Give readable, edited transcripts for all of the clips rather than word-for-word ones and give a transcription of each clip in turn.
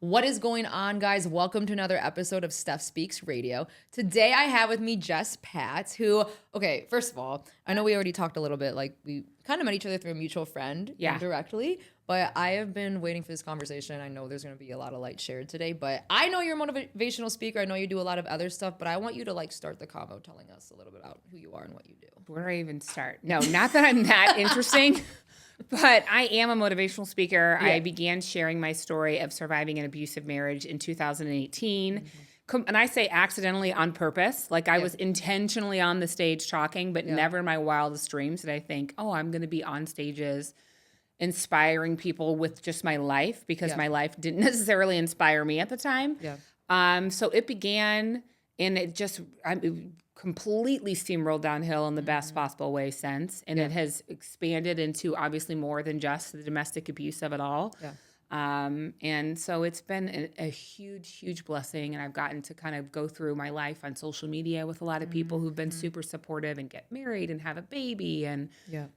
What is going on, guys? Welcome to another episode of Steph Speaks Radio. Today I have with me Jess Patz, who, okay, first of all, I know we already talked a little bit, like we kind of met each other through a mutual friend indirectly, but I have been waiting for this conversation. I know there's going to be a lot of light shared today, but I know you're a motivational speaker. I know you do a lot of other stuff, but I want you to start the convo telling us a little bit about who you are and what you do. Where do I even start? No, not that I'm that interesting. But I am a motivational speaker. Yeah. I began sharing my story of surviving an abusive marriage in 2018. Mm-hmm. And I say accidentally on purpose. Like I was intentionally on the stage talking, but never in my wildest dreams did I think, oh, I'm going to be on stages inspiring people with just my life, because my life didn't necessarily inspire me at the time. Yeah. So it began, and it just completely steamrolled downhill in the best possible way since. And it has expanded into obviously more than just the domestic abuse of it all. Yeah. And so it's been a huge, huge blessing. And I've gotten to kind of go through my life on social media with a lot of people who've been super supportive and get married and have a baby and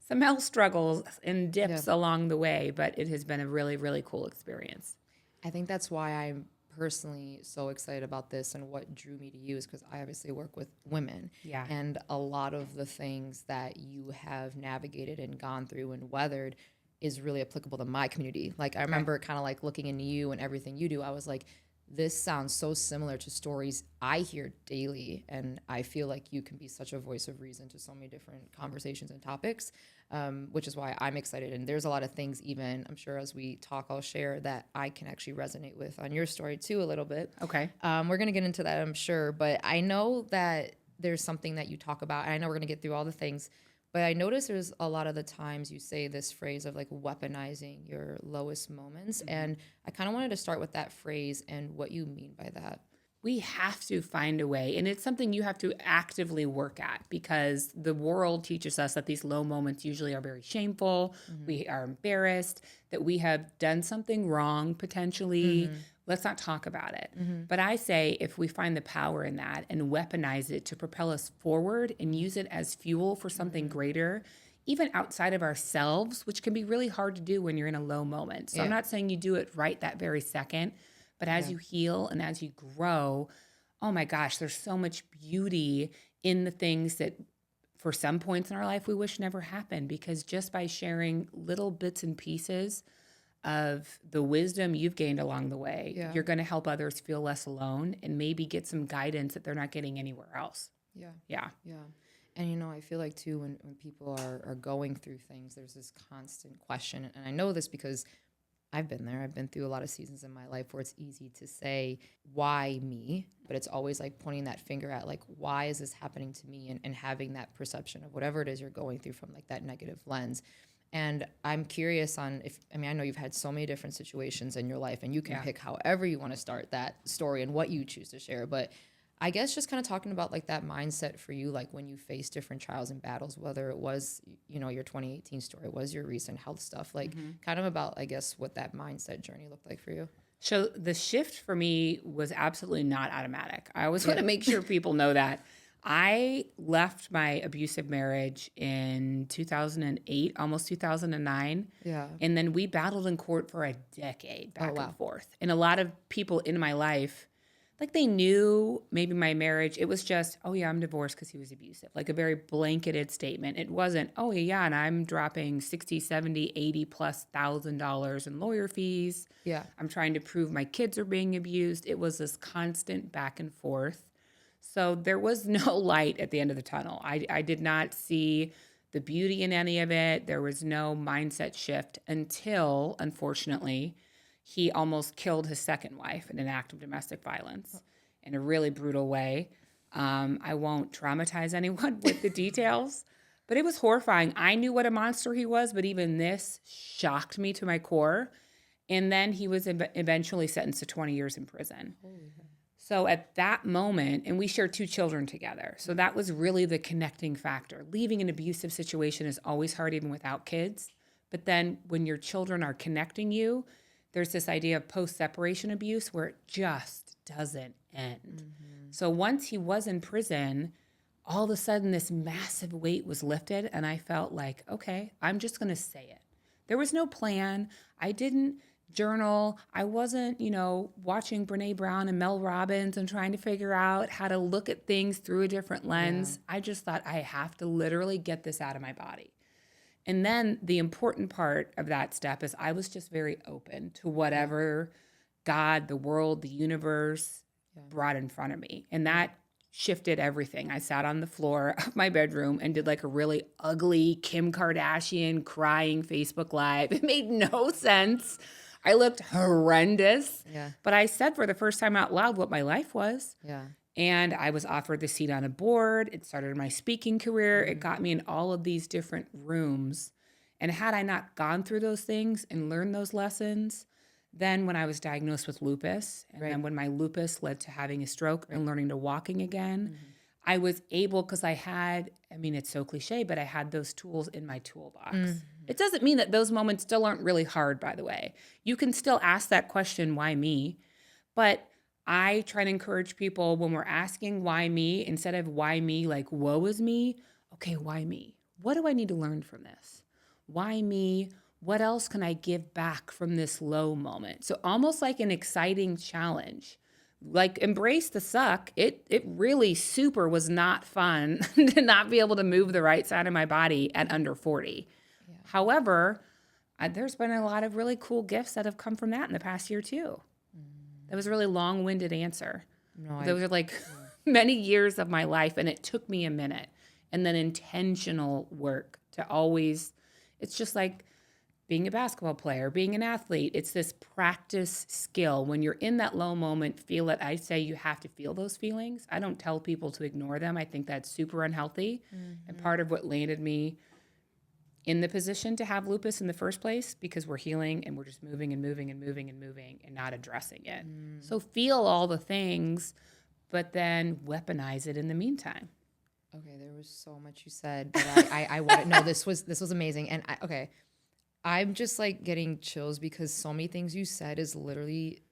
some health struggles and dips along the way. But it has been a really, really cool experience. I think that's why I'm personally so excited about this, and what drew me to you is because I obviously work with women. Yeah. And a lot of the things that you have navigated and gone through and weathered is really applicable to my community. Like I remember kind of like looking into you and everything you do, I was like, this sounds so similar to stories I hear daily, and I feel like you can be such a voice of reason to so many different conversations and topics, which is why I'm excited. And there's a lot of things, even I'm sure as we talk, I'll share that I can actually resonate with on your story too a little bit. Okay. We're going to get into that, I'm sure, but I know that there's something that you talk about, and I know we're going to get through all the things, but I notice there's a lot of the times you say this phrase of like weaponizing your lowest moments. Mm-hmm. And I kind of wanted to start with that phrase and what you mean by that. We have to find a way, and it's something you have to actively work at, because the world teaches us that these low moments usually are very shameful. Mm-hmm. We are embarrassed that we have done something wrong potentially. Mm-hmm. Let's not talk about it. Mm-hmm. But I say if we find the power in that and weaponize it to propel us forward and use it as fuel for something greater, even outside of ourselves, which can be really hard to do when you're in a low moment. So I'm not saying you do it right that very second, but as you heal and as you grow, oh my gosh, there's so much beauty in the things that for some points in our life we wish never happened, because just by sharing little bits and pieces of the wisdom you've gained along the way, you're going to help others feel less alone and maybe get some guidance that they're not getting anywhere else. Yeah. And, I feel like, too, when people are going through things, there's this constant question. And I know this because I've been there. I've been through a lot of seasons in my life where it's easy to say, why me? But it's always like pointing that finger at like, why is this happening to me? And having that perception of whatever it is you're going through from like that negative lens. And I'm curious on I know you've had so many different situations in your life, and you can pick however you want to start that story and what you choose to share. But I guess just kind of talking about like that mindset for you, like when you face different trials and battles, whether it was, your 2018 story, was your recent health stuff, like kind of about, I guess, what that mindset journey looked like for you. So the shift for me was absolutely not automatic. I always want to make sure people know that. I left my abusive marriage in 2008, almost 2009. Yeah. And then we battled in court for a decade back and forth. And a lot of people in my life, like they knew maybe my marriage, it was just, oh yeah, I'm divorced because he was abusive. Like a very blanketed statement. It wasn't, oh yeah, and I'm dropping 60, 70, 80 plus $1,000 in lawyer fees. Yeah. I'm trying to prove my kids are being abused. It was this constant back and forth. So there was no light at the end of the tunnel. I did not see the beauty in any of it. There was no mindset shift until, unfortunately, he almost killed his second wife in an act of domestic violence in a really brutal way. I won't traumatize anyone with the details, but it was horrifying. I knew what a monster he was, but even this shocked me to my core. And then he was eventually sentenced to 20 years in prison. Holy God. So at that moment, and we shared 2 children together. So that was really the connecting factor. Leaving an abusive situation is always hard, even without kids. But then when your children are connecting you, there's this idea of post-separation abuse where it just doesn't end. Mm-hmm. So once he was in prison, all of a sudden this massive weight was lifted, and I felt like, okay, I'm just going to say it. There was no plan. I didn't journal. I wasn't, watching Brene Brown and Mel Robbins and trying to figure out how to look at things through a different lens. I just thought I have to literally get this out of my body. And then the important part of that step is I was just very open to whatever God, the world, the universe brought in front of me. And that shifted everything. I sat on the floor of my bedroom and did like a really ugly Kim Kardashian crying Facebook Live. It made no sense. I looked horrendous. But I said for the first time out loud what my life was. And I was offered the seat on a board. It started my speaking career. It got me in all of these different rooms. And had I not gone through those things and learned those lessons, then when I was diagnosed with lupus, and then when my lupus led to having a stroke and learning to walking again, I was able, because I had, it's so cliche, but I had those tools in my toolbox. It doesn't mean that those moments still aren't really hard, by the way. You can still ask that question, why me? But I try to encourage people when we're asking why me, instead of why me, like woe is me, okay, why me? What do I need to learn from this? Why me? What else can I give back from this low moment? So almost like an exciting challenge. Like embrace the suck. It really super was not fun to not be able to move the right side of my body at under 40. However, there's been a lot of really cool gifts that have come from that in the past year too. That was a really long-winded answer. Those are like many years of my life, and it took me a minute. And then intentional work to always, it's just like being a basketball player, being an athlete. It's this practice skill. When you're in that low moment, feel it. I say you have to feel those feelings. I don't tell people to ignore them. I think that's super unhealthy. And part of what landed me in the position to have lupus in the first place, because we're healing and we're just moving and moving and moving and moving and not addressing it. So feel all the things, but then weaponize it in the meantime. Okay, there was so much you said, but I want to know this was amazing. And I'm just like getting chills because so many things you said is literally,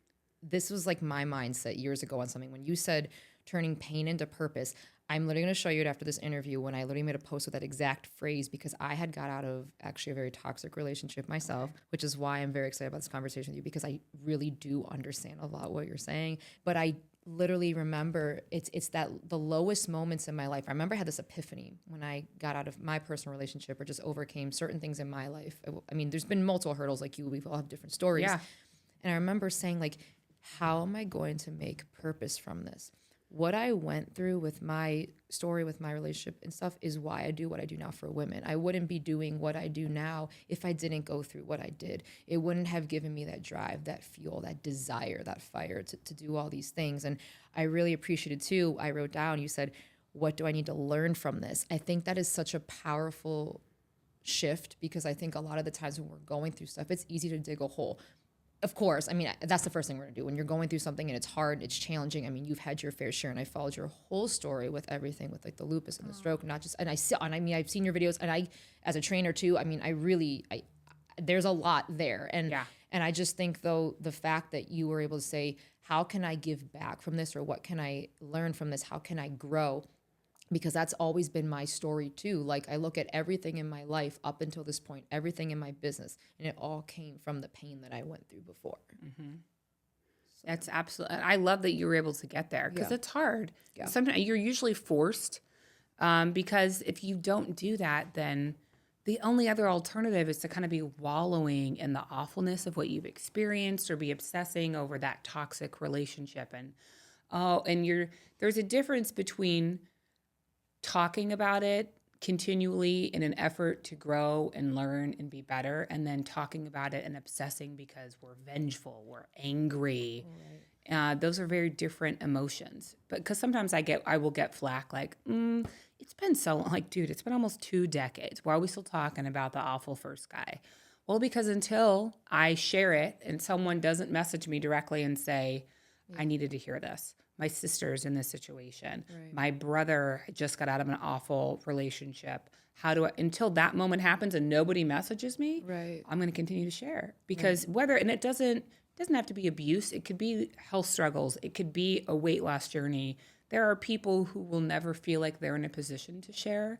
this was like my mindset years ago on something. When you said turning pain into purpose, I'm literally going to show you it after this interview when I literally made a post with that exact phrase, because I had got out of actually a very toxic relationship myself, which is why I'm very excited about this conversation with you, because I really do understand a lot what you're saying. But I literally remember it's that the lowest moments in my life. I remember I had this epiphany when I got out of my personal relationship or just overcame certain things in my life. There's been multiple hurdles like you. We all have different stories. And I remember saying, like, how am I going to make purpose from this? What I went through with my story, with my relationship and stuff, is why I do what I do now for women. I wouldn't be doing what I do now if I didn't go through what I did. It wouldn't have given me that drive, that fuel, that desire, that fire to do all these things. And I really appreciated too, I wrote down, you said, what do I need to learn from this? I think that is such a powerful shift, because I think a lot of the times when we're going through stuff, it's easy to dig a hole. Of course, that's the first thing we're gonna do. When you're going through something and it's hard, it's challenging. You've had your fair share, and I followed your whole story with everything, with like the lupus and the stroke, not just. And I've seen your videos, and I, as a trainer too. There's a lot there, and I just think though the fact that you were able to say, how can I give back from this, or what can I learn from this? How can I grow? Because that's always been my story too. Like, I look at everything in my life up until this point, everything in my business, and it all came from the pain that I went through before. So. That's absolutely, I love that you were able to get there, because it's hard. Sometimes you're usually forced, because if you don't do that, then the only other alternative is to kind of be wallowing in the awfulness of what you've experienced, or be obsessing over that toxic relationship. And there's a difference between talking about it continually in an effort to grow and learn and be better, and then talking about it and obsessing because we're vengeful, we're angry. Those are very different emotions. But because sometimes I will get flack like, it's been so long. Like, dude, it's been almost 2 decades. Why are we still talking about the awful first guy? Well, because until I share it and someone doesn't message me directly and say, I needed to hear this. My sister's in this situation. My brother just got out of an awful relationship. Until that moment happens and nobody messages me, I'm going to continue to share. Because it doesn't have to be abuse. It could be health struggles. It could be a weight loss journey. There are people who will never feel like they're in a position to share.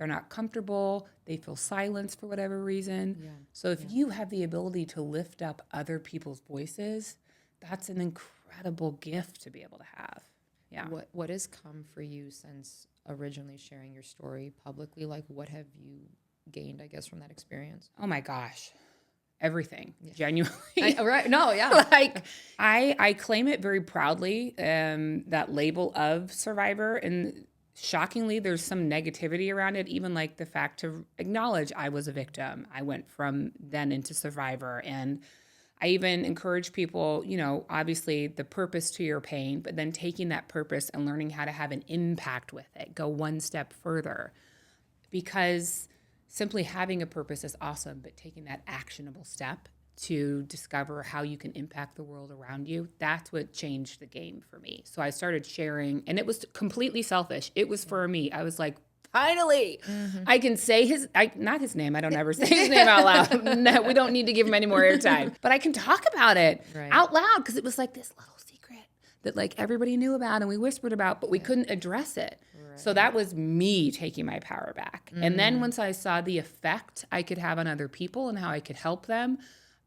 they're not comfortable, they feel silenced for whatever reason. Yeah. So if you have the ability to lift up other people's voices, that's an incredible gift to be able to have. Yeah. What has come for you since originally sharing your story publicly? Like, what have you gained, I guess, from that experience? Oh my gosh. Everything. Genuinely. Right. No, yeah. Like I claim it very proudly, that label of survivor. And shockingly, there's some negativity around it, even like the fact to acknowledge I was a victim. I went from then into survivor. And I even encourage people, obviously the purpose to your pain, but then taking that purpose and learning how to have an impact with it, go one step further. Because simply having a purpose is awesome, but taking that actionable step to discover how you can impact the world around you, that's what changed the game for me. So I started sharing, and it was completely selfish. It was for me. I was like, finally, I can say not his name. I don't ever say his name out loud. No, we don't need to give him any more airtime. But I can talk about it out loud because it was like this little secret that like everybody knew about and we whispered about, but we couldn't address it. Right. So that was me taking my power back. And then once I saw the effect I could have on other people and how I could help them,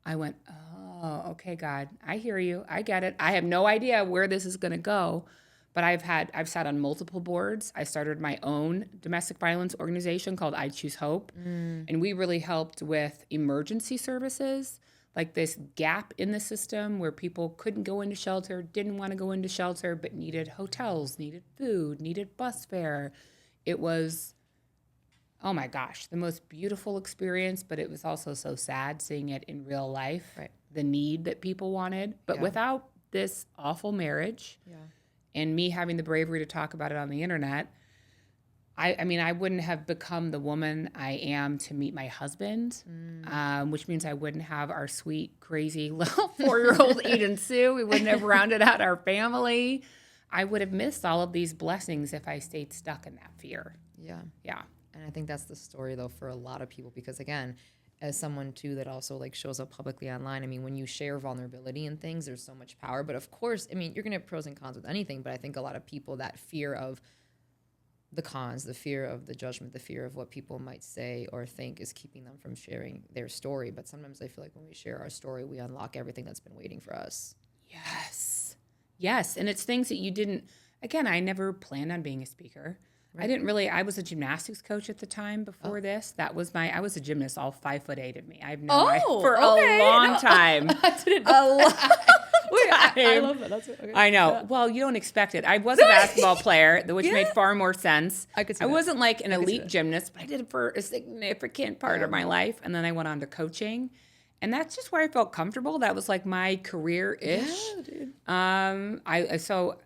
I went, oh, okay, God, I hear you. I get it. I have no idea where this is going to go. But I've sat on multiple boards. I started my own domestic violence organization called I Choose Hope. And we really helped with emergency services, like this gap in the system where people couldn't go into shelter, didn't want to go into shelter, but needed hotels, needed food, needed bus fare. It was, oh my gosh, the most beautiful experience, but it was also so sad seeing it in real life, the need that people wanted. But without this awful marriage, and me having the bravery to talk about it on the internet, I mean, I wouldn't have become the woman I am to meet my husband, which means I wouldn't have our sweet, crazy little 4-year-old Eden Sue. We wouldn't have rounded out our family. I would have missed all of these blessings if I stayed stuck in that fear. Yeah. Yeah. And I think that's the story, though, for a lot of people, because, again, as someone, too, that also, like, shows up publicly online, I mean, when you share vulnerability and things, there's so much power. But, of course, I mean, you're going to have pros and cons with anything, but I think a lot of people, that fear of the cons, the fear of the judgment, the fear of what people might say or think is keeping them from sharing their story. But sometimes I feel like when we share our story, we unlock everything that's been waiting for us. Yes. Yes. And it's things that you didn't, again, I never planned on being a speaker. I was a gymnastics coach at the time before this. That was I was a gymnast, all 5'8" of me. I've known for a long time. I love that. That's okay. I know. Yeah. Well, you don't expect it. I was a basketball player, which made far more sense. I wasn't like an elite gymnast, but I did it for a significant part of my life. And then I went on to coaching. And that's just where I felt comfortable. That was like my career-ish. Yeah, dude. So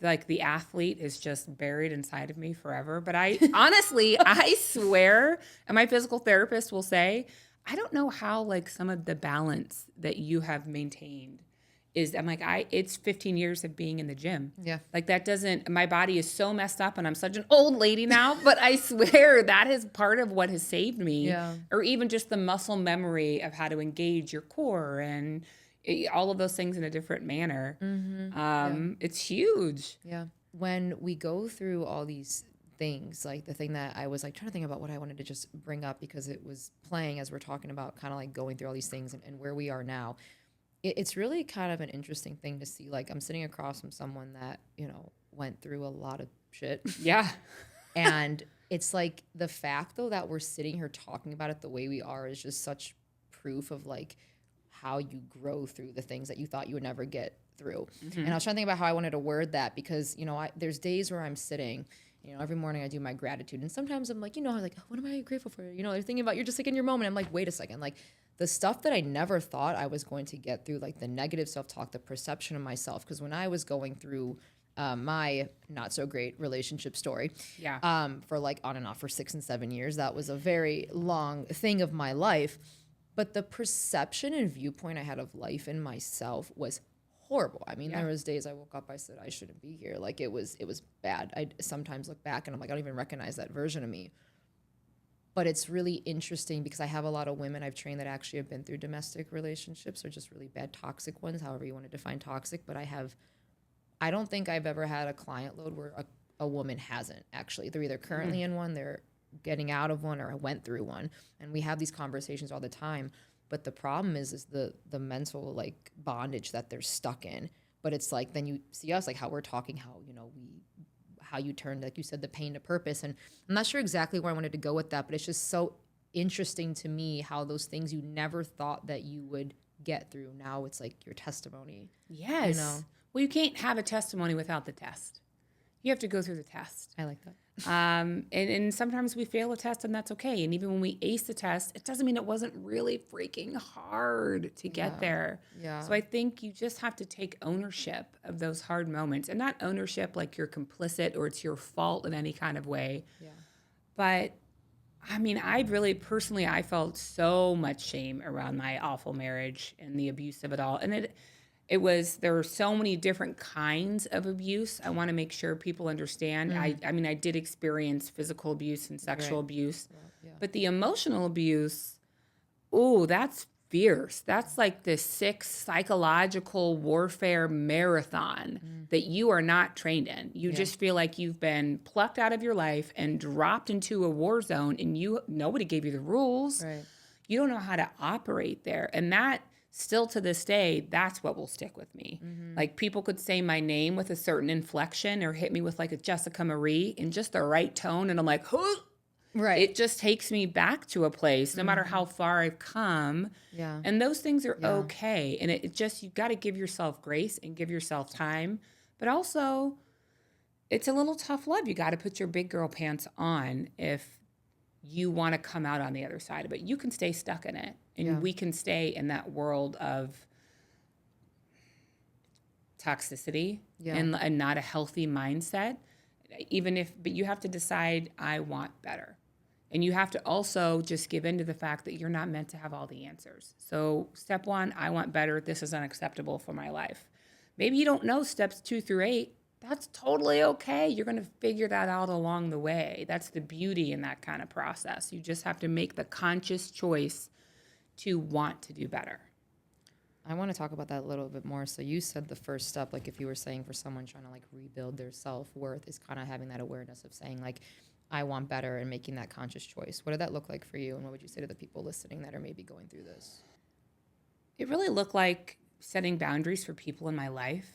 like the athlete is just buried inside of me forever. But I honestly, I swear, and my physical therapist will say, I don't know how like some of the balance that you have maintained is. I'm like, it's 15 years of being in the gym. Yeah. Like that my body is so messed up and I'm such an old lady now, but I swear that is part of what has saved me. Yeah. Or even just the muscle memory of how to engage your core and all of those things in a different manner. It's huge. Yeah. When we go through all these things, like the thing that I was like trying to think about what I wanted to just bring up because it was playing as we're talking about kind of like going through all these things and where we are now. It's really kind of an interesting thing to see. Like I'm sitting across from someone that, went through a lot of shit. Yeah. And it's like the fact though that we're sitting here talking about it the way we are is just such proof of like how you grow through the things that you thought you would never get through. And I was trying to think about how I wanted to word that because, there's days where I'm sitting, every morning I do my gratitude. And sometimes I'm like, like, what am I grateful for? They're thinking about, you're just like in your moment. I'm like, wait a second. Like the stuff that I never thought I was going to get through, like the negative self-talk, the perception of myself. Because when I was going through my not so great relationship story, for like on and off for 6 and 7 years, that was a very long thing of my life. But the perception and viewpoint I had of life and myself was horrible. I mean, there was days I woke up, I said, I shouldn't be here. Like it was bad. I sometimes look back and I'm like, I don't even recognize that version of me. But it's really interesting because I have a lot of women I've trained that actually have been through domestic relationships or just really bad toxic ones, however you want to define toxic. But I don't think I've ever had a client load where a woman hasn't actually. They're either currently in one, they're getting out of one or went through one. And we have these conversations all the time. But the problem is the mental like bondage that they're stuck in. But it's like, then you see us, like how we're talking, how you turned, like you said, the pain to purpose. And I'm not sure exactly where I wanted to go with that, but it's just so interesting to me how those things you never thought that you would get through. Now it's like your testimony. Yes. Well, you can't have a testimony without the test. You have to go through the test. I like that. And sometimes we fail a test, and that's okay. And even when we ace the test, it doesn't mean it wasn't really freaking hard to get there. Yeah. So I think you just have to take ownership of those hard moments, and not ownership like you're complicit or it's your fault in any kind of way. Yeah. But I mean, I felt so much shame around my awful marriage and the abuse of it all. And there were so many different kinds of abuse. I want to make sure people understand. I mean, I did experience physical abuse and sexual abuse, but the emotional abuse, that's fierce. That's like this sick psychological warfare marathon that you are not trained in. You just feel like you've been plucked out of your life and dropped into a war zone, and nobody gave you the rules. Right. You don't know how to operate there. And that, still to this day, that's what will stick with me. Mm-hmm. Like, people could say my name with a certain inflection or hit me with like a Jessica Marie in just the right tone, and I'm like, huh! Right. It just takes me back to a place, no matter how far I've come. Yeah. And those things are okay. And you got to give yourself grace and give yourself time. But also, it's a little tough love. You got to put your big girl pants on if you want to come out on the other side of it. You can stay stuck in it. And we can stay in that world of toxicity and not a healthy mindset. But you have to decide, I want better. And you have to also just give in to the fact that you're not meant to have all the answers. So step 1, I want better. This is unacceptable for my life. Maybe you don't know steps 2 through 8. That's totally okay. You're going to figure that out along the way. That's the beauty in that kind of process. You just have to make the conscious choice to want to do better. I want to talk about that a little bit more. So you said the first step, like if you were saying for someone trying to like rebuild their self-worth, is kind of having that awareness of saying like, I want better, and making that conscious choice. What did that look like for you? And what would you say to the people listening that are maybe going through this? It really looked like setting boundaries for people in my life,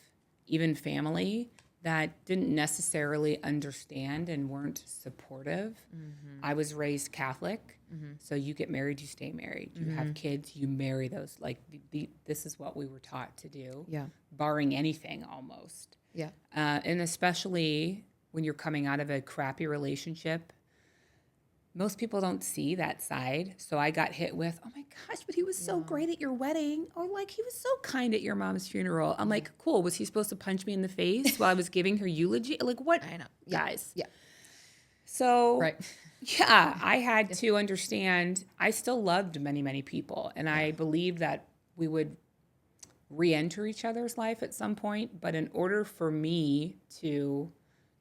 even family, that didn't necessarily understand and weren't supportive. Mm-hmm. I was raised Catholic, so you get married, you stay married. You have kids, you marry those. Like, this is what we were taught to do, barring anything almost. Yeah. And especially when you're coming out of a crappy relationship, most people don't see that side. So I got hit with, oh my gosh, but he was so great at your wedding. Or like, he was so kind at your mom's funeral. I'm like, cool. Was he supposed to punch me in the face while I was giving her eulogy? Like, what? I know. Guys. Yeah. So, I had to understand, I still loved many, many people. And I believed that we would re-enter each other's life at some point. But in order for me to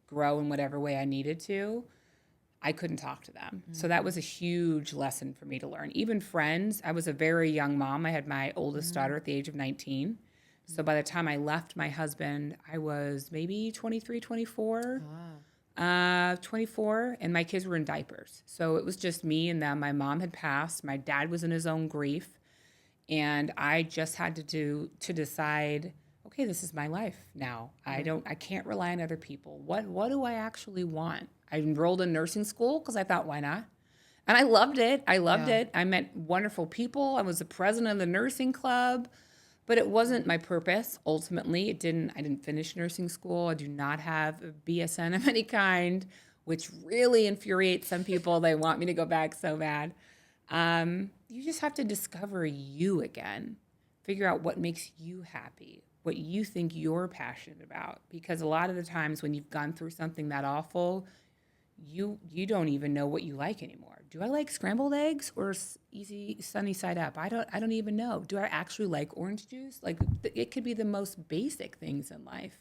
grow in whatever way I needed to, I couldn't talk to them. Mm-hmm. So that was a huge lesson for me to learn. Even friends, I was a very young mom. I had my oldest daughter at the age of 19. Mm-hmm. So by the time I left my husband, I was maybe 23, 24, 24, and my kids were in diapers. So it was just me and them. My mom had passed. My dad was in his own grief. And I just had to decide, okay, this is my life now. I can't rely on other people. What do I actually want? I enrolled in nursing school because I thought, why not? And I loved it. I met wonderful people. I was the president of the nursing club, but it wasn't my purpose. Ultimately, I didn't finish nursing school. I do not have a BSN of any kind, which really infuriates some people. They want me to go back so bad. You just have to discover you again. Figure out what makes you happy, what you think you're passionate about. Because a lot of the times when you've gone through something that awful, you don't even know what you like anymore. Do I like scrambled eggs or easy sunny side up? I don't even know. Do I actually like orange juice? Like, it could be the most basic things in life.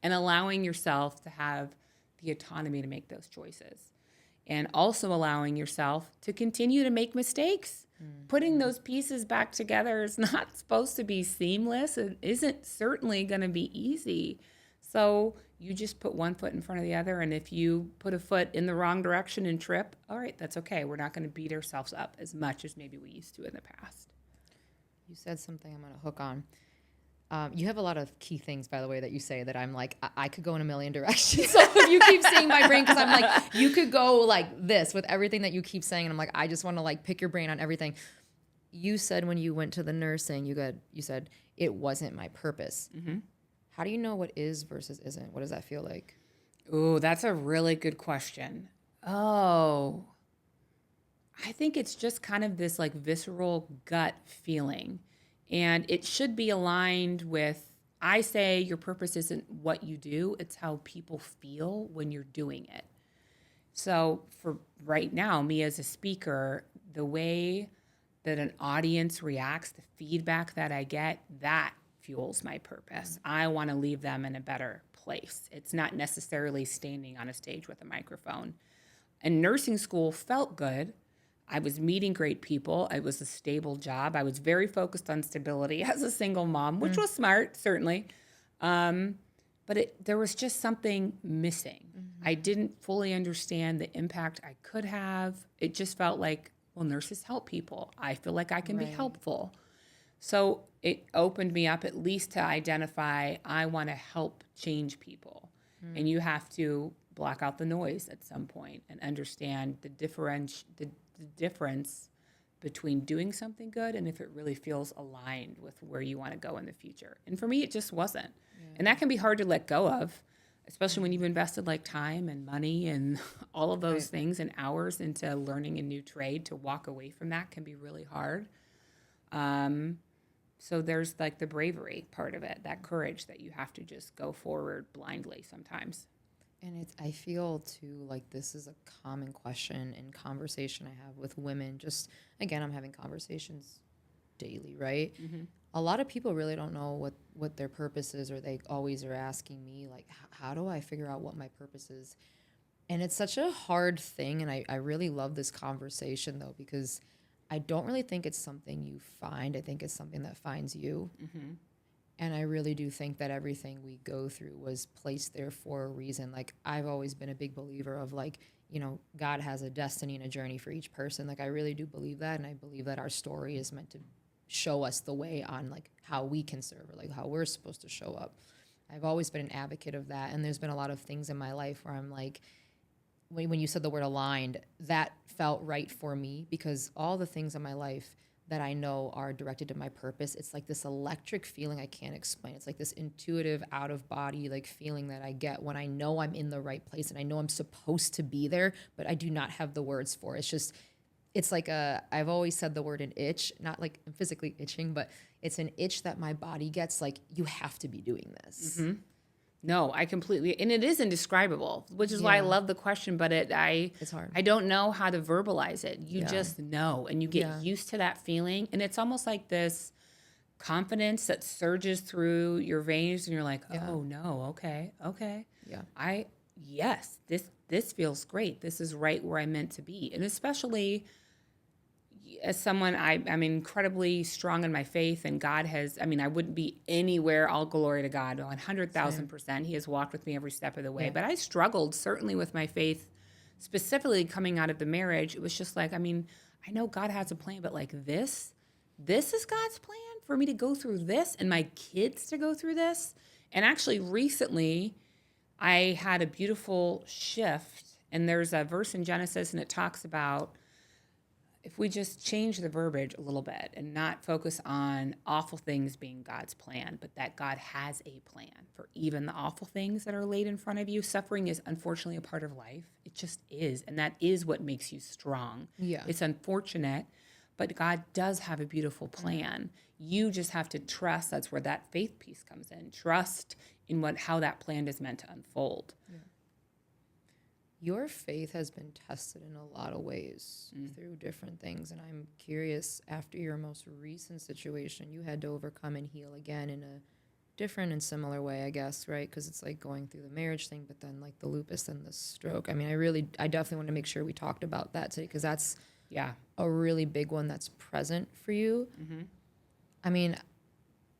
And allowing yourself to have the autonomy to make those choices. And also allowing yourself to continue to make mistakes. Mm-hmm. Putting those pieces back together is not supposed to be seamless. It isn't certainly going to be easy. So you just put one foot in front of the other. And if you put a foot in the wrong direction and trip, all right, that's okay. We're not going to beat ourselves up as much as maybe we used to in the past. You said something I'm going to hook on. You have a lot of key things, by the way, that you say that I'm like, I could go in a million directions. So if you keep seeing my brain, because I'm like, you could go like this with everything that you keep saying. And I'm like, I just want to like pick your brain on everything. You said when you went to the nursing, you said it wasn't my purpose. Mm-hmm. How do you know what is versus isn't? What does that feel like? Oh, that's a really good question. Oh, I think it's just kind of this like visceral gut feeling. And it should be aligned with, I say your purpose isn't what you do, it's how people feel when you're doing it. So for right now, me as a speaker, the way that an audience reacts, the feedback that I get, that fuels my purpose. I want to leave them in a better place. It's not necessarily standing on a stage with a microphone. And nursing school felt good. I was meeting great people. It was a stable job. I was very focused on stability as a single mom, which was smart, certainly. But there was just something missing. Mm-hmm. I didn't fully understand the impact I could have. It just felt like, well, nurses help people. I feel like I can be helpful. So it opened me up at least to identify, I want to help change people. Mm. And you have to block out the noise at some point and understand the difference between doing something good and if it really feels aligned with where you want to go in the future. And for me, it just wasn't. Yeah. And that can be hard to let go of, especially when you've invested like time and money and all of those things and hours into learning a new trade. To walk away from that can be really hard. So there's like the bravery part of it, that courage that you have to just go forward blindly sometimes. And I feel too like this is a common question and conversation I have with women. Just again, I'm having conversations daily, right? Mm-hmm. A lot of people really don't know what their purpose is, or they always are asking me like, how do I figure out what my purpose is? And it's such a hard thing. And I really love this conversation though, because I don't really think it's something you find. I think it's something that finds you. Mm-hmm. And I really do think that everything we go through was placed there for a reason. Like, I've always been a big believer of like, you know, God has a destiny and a journey for each person. Like, I really do believe that. And I believe that our story is meant to show us the way on like how we can serve, or like how we're supposed to show up. I've always been an advocate of that. And there's been a lot of things in my life where I'm like, when you said the word aligned, that felt right for me, because all the things in my life that I know are directed to my purpose, it's like this electric feeling I can't explain. It's like this intuitive, out of body like feeling that I get when I know I'm in the right place and I know I'm supposed to be there, but I do not have the words for it. It's like I've always said the word an itch, not like I'm physically itching, but it's an itch that my body gets, like, you have to be doing this. Mm-hmm. No, I completely, and it is indescribable, which is why I love the question, but it's hard. I don't know how to verbalize it. You just know, and you get used to that feeling. And it's almost like this confidence that surges through your veins, and you're like, oh no, okay. Yeah. This feels great. This is right where I'm meant to be. And especially as someone, I'm incredibly strong in my faith, and God has, I wouldn't be anywhere, all glory to God, 100,000%. He has walked with me every step of the way. Yeah. But I struggled certainly with my faith, specifically coming out of the marriage. It was just like, I know God has a plan, but like this is God's plan for me to go through this and my kids to go through this. And actually recently I had a beautiful shift, and there's a verse in Genesis, and it talks about, if we just change the verbiage a little bit and not focus on awful things being God's plan, but that God has a plan for even the awful things that are laid in front of you. Suffering is unfortunately a part of life. It just is. And that is what makes you strong. Yeah. It's unfortunate, but God does have a beautiful plan. You just have to trust. That's where that faith piece comes in. Trust in how that plan is meant to unfold. Yeah. Your faith has been tested in a lot of ways through different things. And I'm curious, after your most recent situation, you had to overcome and heal again in a different and similar way, I guess, right? Because it's like going through the marriage thing, but then like the lupus and the stroke. I definitely want to make sure we talked about that today, because that's a really big one that's present for you. Mm-hmm.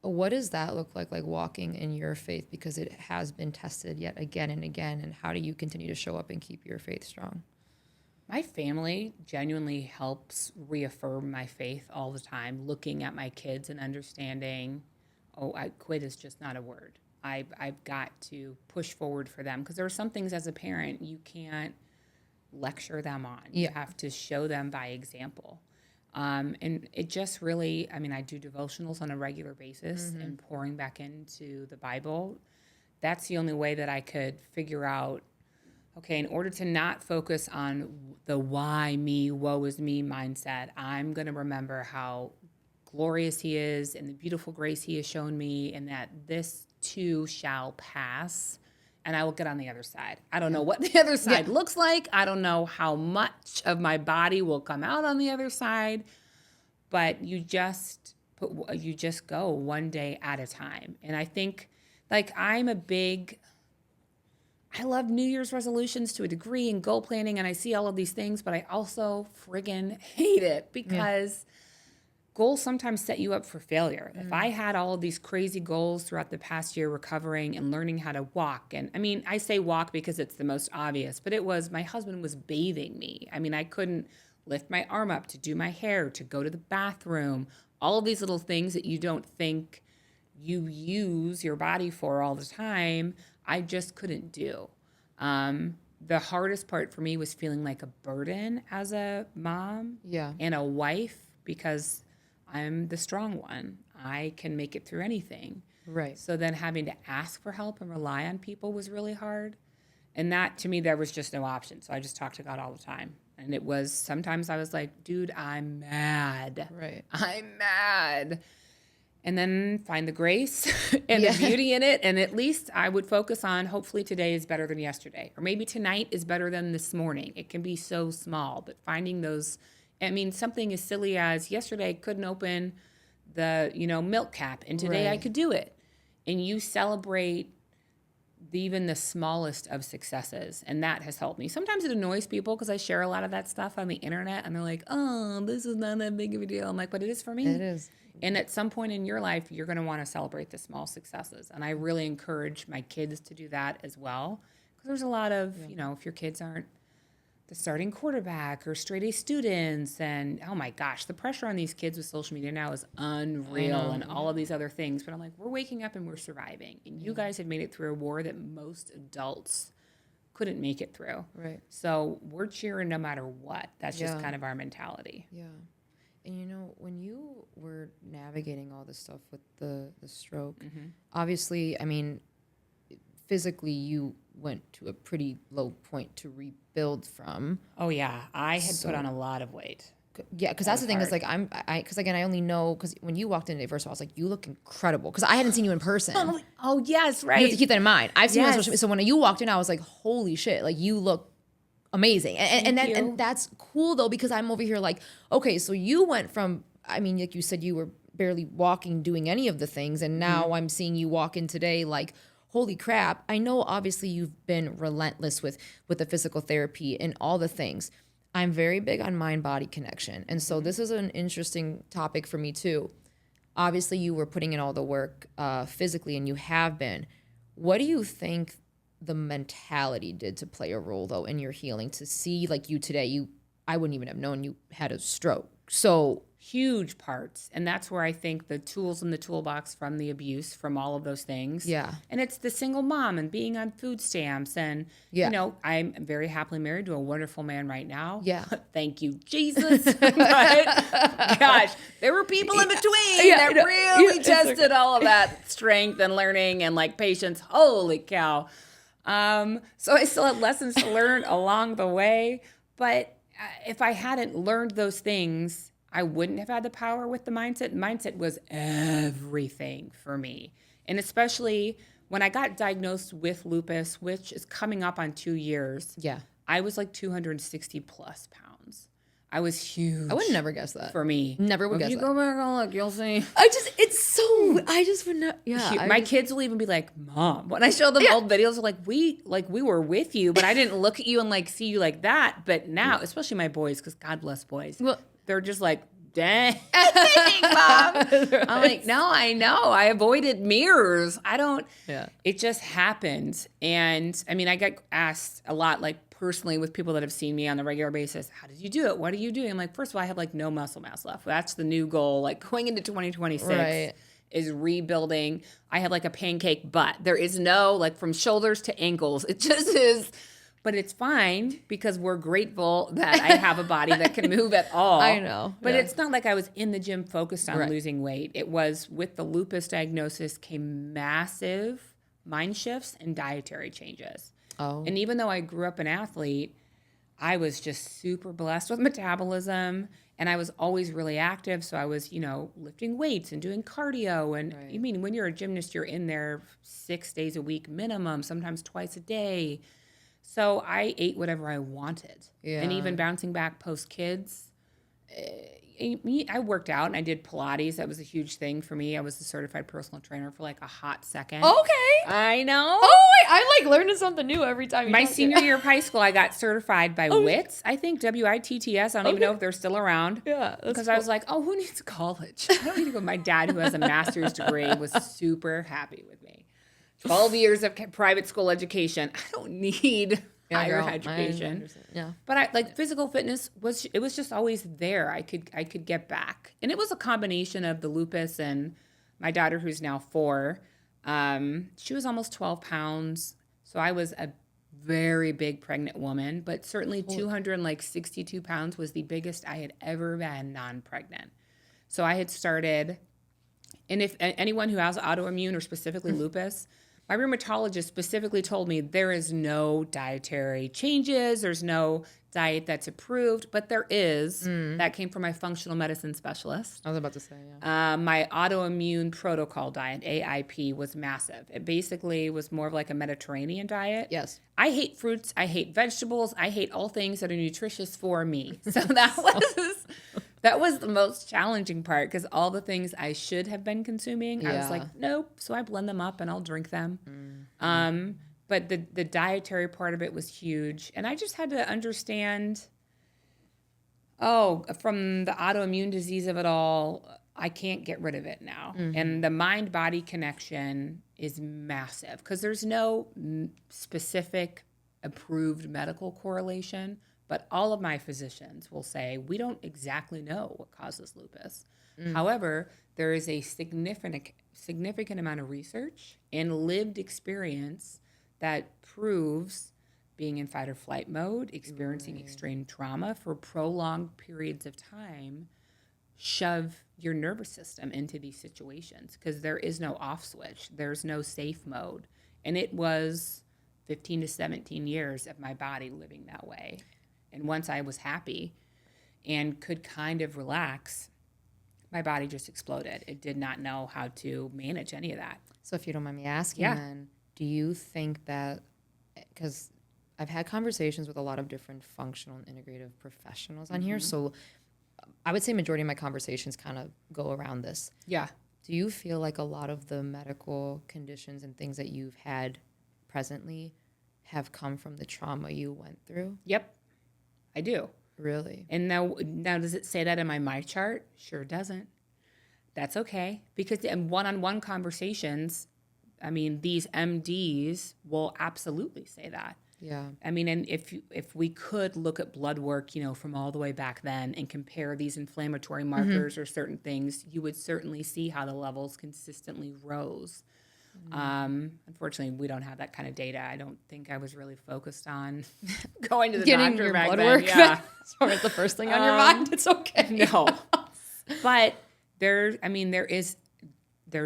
What does that look like walking in your faith? Because it has been tested yet again and again. And how do you continue to show up and keep your faith strong? My family genuinely helps reaffirm my faith all the time, looking at my kids and understanding, quit is just not a word. I've got to push forward for them, because there are some things as a parent you can't lecture them on. You have to show them by example. And it just really, I do devotionals on a regular basis and pouring back into the Bible. That's the only way that I could figure out, okay, in order to not focus on the why me, woe is me mindset, I'm going to remember how glorious he is and the beautiful grace he has shown me, and that this too shall pass. And I will get on the other side. I don't know what the other side looks like. I don't know how much of my body will come out on the other side. But you just go one day at a time. And I think, I love New Year's resolutions to a degree and goal planning, and I see all of these things, but I also friggin' hate it, because goals sometimes set you up for failure. If I had all of these crazy goals throughout the past year, recovering and learning how to walk, and I say walk because it's the most obvious, but my husband was bathing me. I couldn't lift my arm up to do my hair, to go to the bathroom, all of these little things that you don't think you use your body for all the time, I just couldn't do. The hardest part for me was feeling like a burden as a mom and a wife, because I'm the strong one. I can make it through anything. Right. So then having to ask for help and rely on people was really hard. And that, to me, there was just no option. So I just talked to God all the time. And it was, sometimes I was like, dude, I'm mad. Right. I'm mad. And then find the grace and the beauty in it. And at least I would focus on, hopefully today is better than yesterday. Or maybe tonight is better than this morning. It can be so small, but finding those, something as silly as yesterday I couldn't open the, milk cap, and today I could do it. And you celebrate even the smallest of successes, and that has helped me. Sometimes it annoys people because I share a lot of that stuff on the internet, and they're like, oh, this is not that big of a deal. I'm like, but it is for me. It is. And at some point in your life, you're going to want to celebrate the small successes. And I really encourage my kids to do that as well. Because there's a lot of, if your kids aren't the starting quarterback or straight A students, and oh my gosh, the pressure on these kids with social media now is unreal, and all of these other things. But I'm like, we're waking up and we're surviving. And you guys have made it through a war that most adults couldn't make it through. Right. So we're cheering no matter what. That's just kind of our mentality. Yeah. And when you were navigating all this stuff with the stroke, obviously, physically you went to a pretty low point to rebuild from. Oh yeah, I had put on a lot of weight. Yeah, because that's the thing hard. Is because again, I only know because when you walked in today, first of all, I was like, you look incredible, because I hadn't seen you in person. Oh yes, right. You have to keep that in mind. I've seen you on social media, so when you walked in, I was like, holy shit, you look amazing, and that's cool though, because I'm over here like, okay, so you went from, like you said, you were barely walking, doing any of the things, and now I'm seeing you walk in today like, holy crap. I know obviously you've been relentless with the physical therapy and all the things. I'm very big on mind-body connection. And so this is an interesting topic for me too. Obviously you were putting in all the work physically, and you have been. What do you think the mentality did to play a role though in your healing, to see you today? I wouldn't even have known you had a stroke. So huge parts. And that's where I think the tools in the toolbox from the abuse, from all of those things. Yeah. And it's the single mom and being on food stamps. And, I'm very happily married to a wonderful man right now. Yeah. Thank you, Jesus. But, gosh, there were people in between that really tested all of that strength and learning and patience. Holy cow. So I still had lessons to learn along the way. But if I hadn't learned those things, I wouldn't have had the power with the mindset. Mindset was everything for me. And especially when I got diagnosed with lupus, which is coming up on 2 years, I was 260 plus pounds. I was huge. I would never guess that. For me. Never would guess that. If you go back and look, you'll see. I just would not. Yeah. My kids will even be like, Mom, when I show them old videos, they're like, we were with you, but I didn't look at you and see you like that. But now, especially my boys, because God bless boys, they're just like, dang, Mom. I'm like, no, I know. I avoided mirrors. It just happened. And I mean, I get asked a lot, like personally with people that have seen me on a regular basis, how did you do it? What are you doing? I'm like, first of all, I have like no muscle mass left. That's the new goal. Like going into 2026 is rebuilding. I have like a pancake butt. There is no like from shoulders to ankles. It just is. But it's fine because we're grateful that I have a body that can move at all. I know. But it's not like I was in the gym focused on losing weight. It was with the lupus diagnosis came massive mind shifts and dietary changes. Oh. And even though I grew up an athlete, I was just super blessed with metabolism and I was always really active. So I was, lifting weights and doing cardio. And I mean, when you're a gymnast, you're in there 6 days a week minimum, sometimes twice a day. So I ate whatever I wanted. Yeah. And even bouncing back post-kids, I worked out and I did Pilates. That was a huge thing for me. I was a certified personal trainer for like a hot second. Okay. I know. Oh, I'm like learning something new every time. My senior year of high school, I got certified by WITS. I think WITTS. I don't even know if they're still around. Yeah. Because I was like, oh, who needs college? I don't need to go. My dad, who has a master's degree, was super happy with me. 12 years of private school education. I don't need higher education. Yeah. But physical fitness was just always there. I could get back. And it was a combination of the lupus and my daughter, who's now 4. She was almost 12 pounds. So I was a very big pregnant woman, but certainly 262 pounds was the biggest I had ever been non-pregnant. So I had started, and if anyone who has autoimmune or specifically lupus, my rheumatologist specifically told me there is no dietary changes. There's no diet that's approved, but there is. That came from my functional medicine specialist. I was about to say, yeah. My autoimmune protocol diet, AIP, was massive. It basically was more of like a Mediterranean diet. Yes. I hate fruits. I hate vegetables. I hate all things that are nutritious for me. So that was the most challenging part because all the things I should have been consuming, I was like, nope. So I blend them up and I'll drink them. But the dietary part of it was huge. And I just had to understand, from the autoimmune disease of it all, I can't get rid of it now. And the mind-body connection is massive because there's no specific approved medical correlation. But all of my physicians will say, we don't exactly know what causes lupus. However, there is a significant amount of research and lived experience that proves being in fight or flight mode, experiencing extreme trauma for prolonged periods of time, shove your nervous system into these situations because there is no off switch. There's no safe mode. And it was 15 to 17 years of my body living that way. And once I was happy and could kind of relax, my body just exploded. It did not know how to manage any of that. So if you don't mind me asking, then, do you think that, because I've had conversations with a lot of different functional and integrative professionals on here, so I would say majority of my conversations kind of go around this. Yeah. Do you feel like a lot of the medical conditions and things that you've had presently have come from the trauma you went through? Yep. I do. Really? And now does it say that in my chart? Sure doesn't. That's okay. Because in one-on-one conversations, I mean, these MDs will absolutely say that. Yeah. I mean, and if we could look at blood work, from all the way back then and compare these inflammatory markers or certain things, you would certainly see how the levels consistently rose. Unfortunately, we don't have that kind of data. I don't think I was really focused on going to the getting doctor your back blood then. work. Yeah. Sorry, it's the first thing on your mind. It's okay. No, but there's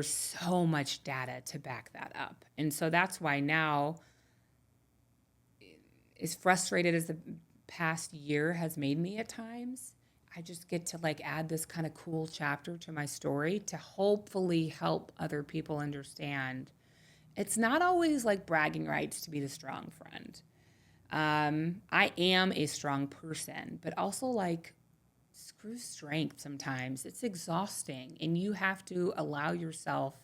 so much data to back that up, and so that's why now, as frustrated as the past year has made me at times, I just get to add this kind of cool chapter to my story to hopefully help other people understand it's not always bragging rights to be the strong friend. I am a strong person, but also screw strength sometimes. It's exhausting and you have to allow yourself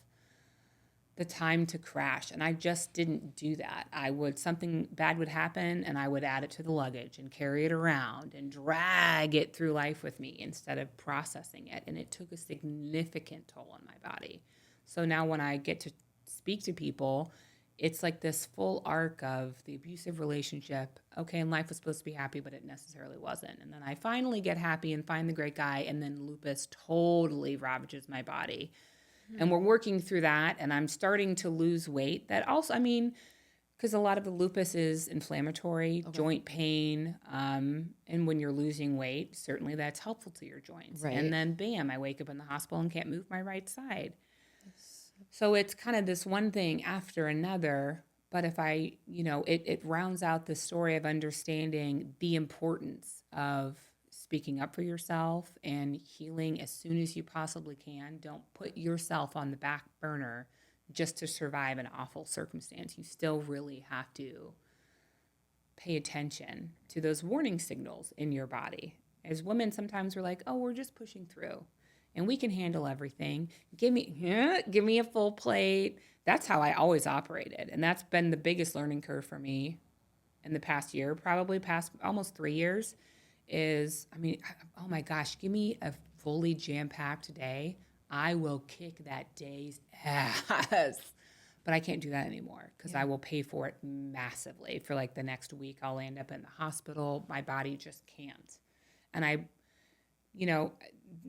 the time to crash. And I just didn't do that. Something bad would happen and I would add it to the luggage and carry it around and drag it through life with me instead of processing it. And it took a significant toll on my body. So now when I get to speak to people, it's like this full arc of the abusive relationship. Okay, and life was supposed to be happy, but it necessarily wasn't. And then I finally get happy and find the great guy, and then lupus totally ravages my body. And we're working through that, and I'm starting to lose weight. That also, I mean, because a lot of the lupus is inflammatory, joint pain, and when you're losing weight, certainly that's helpful to your joints. Right. And then, bam, I wake up in the hospital and can't move my right side. So it's kind of this one thing after another, but if I, it rounds out the story of understanding the importance of speaking up for yourself and healing as soon as you possibly can. Don't put yourself on the back burner just to survive an awful circumstance. You still really have to pay attention to those warning signals in your body. As women, sometimes we're like, oh, we're just pushing through and we can handle everything. Give me a full plate. That's how I always operated. And that's been the biggest learning curve for me in the past year, probably past almost 3 years is, oh my gosh, give me a fully jam-packed day. I will kick that day's ass. But I can't do that anymore because I will pay for it massively. For like the next week, I'll end up in the hospital. My body just can't. And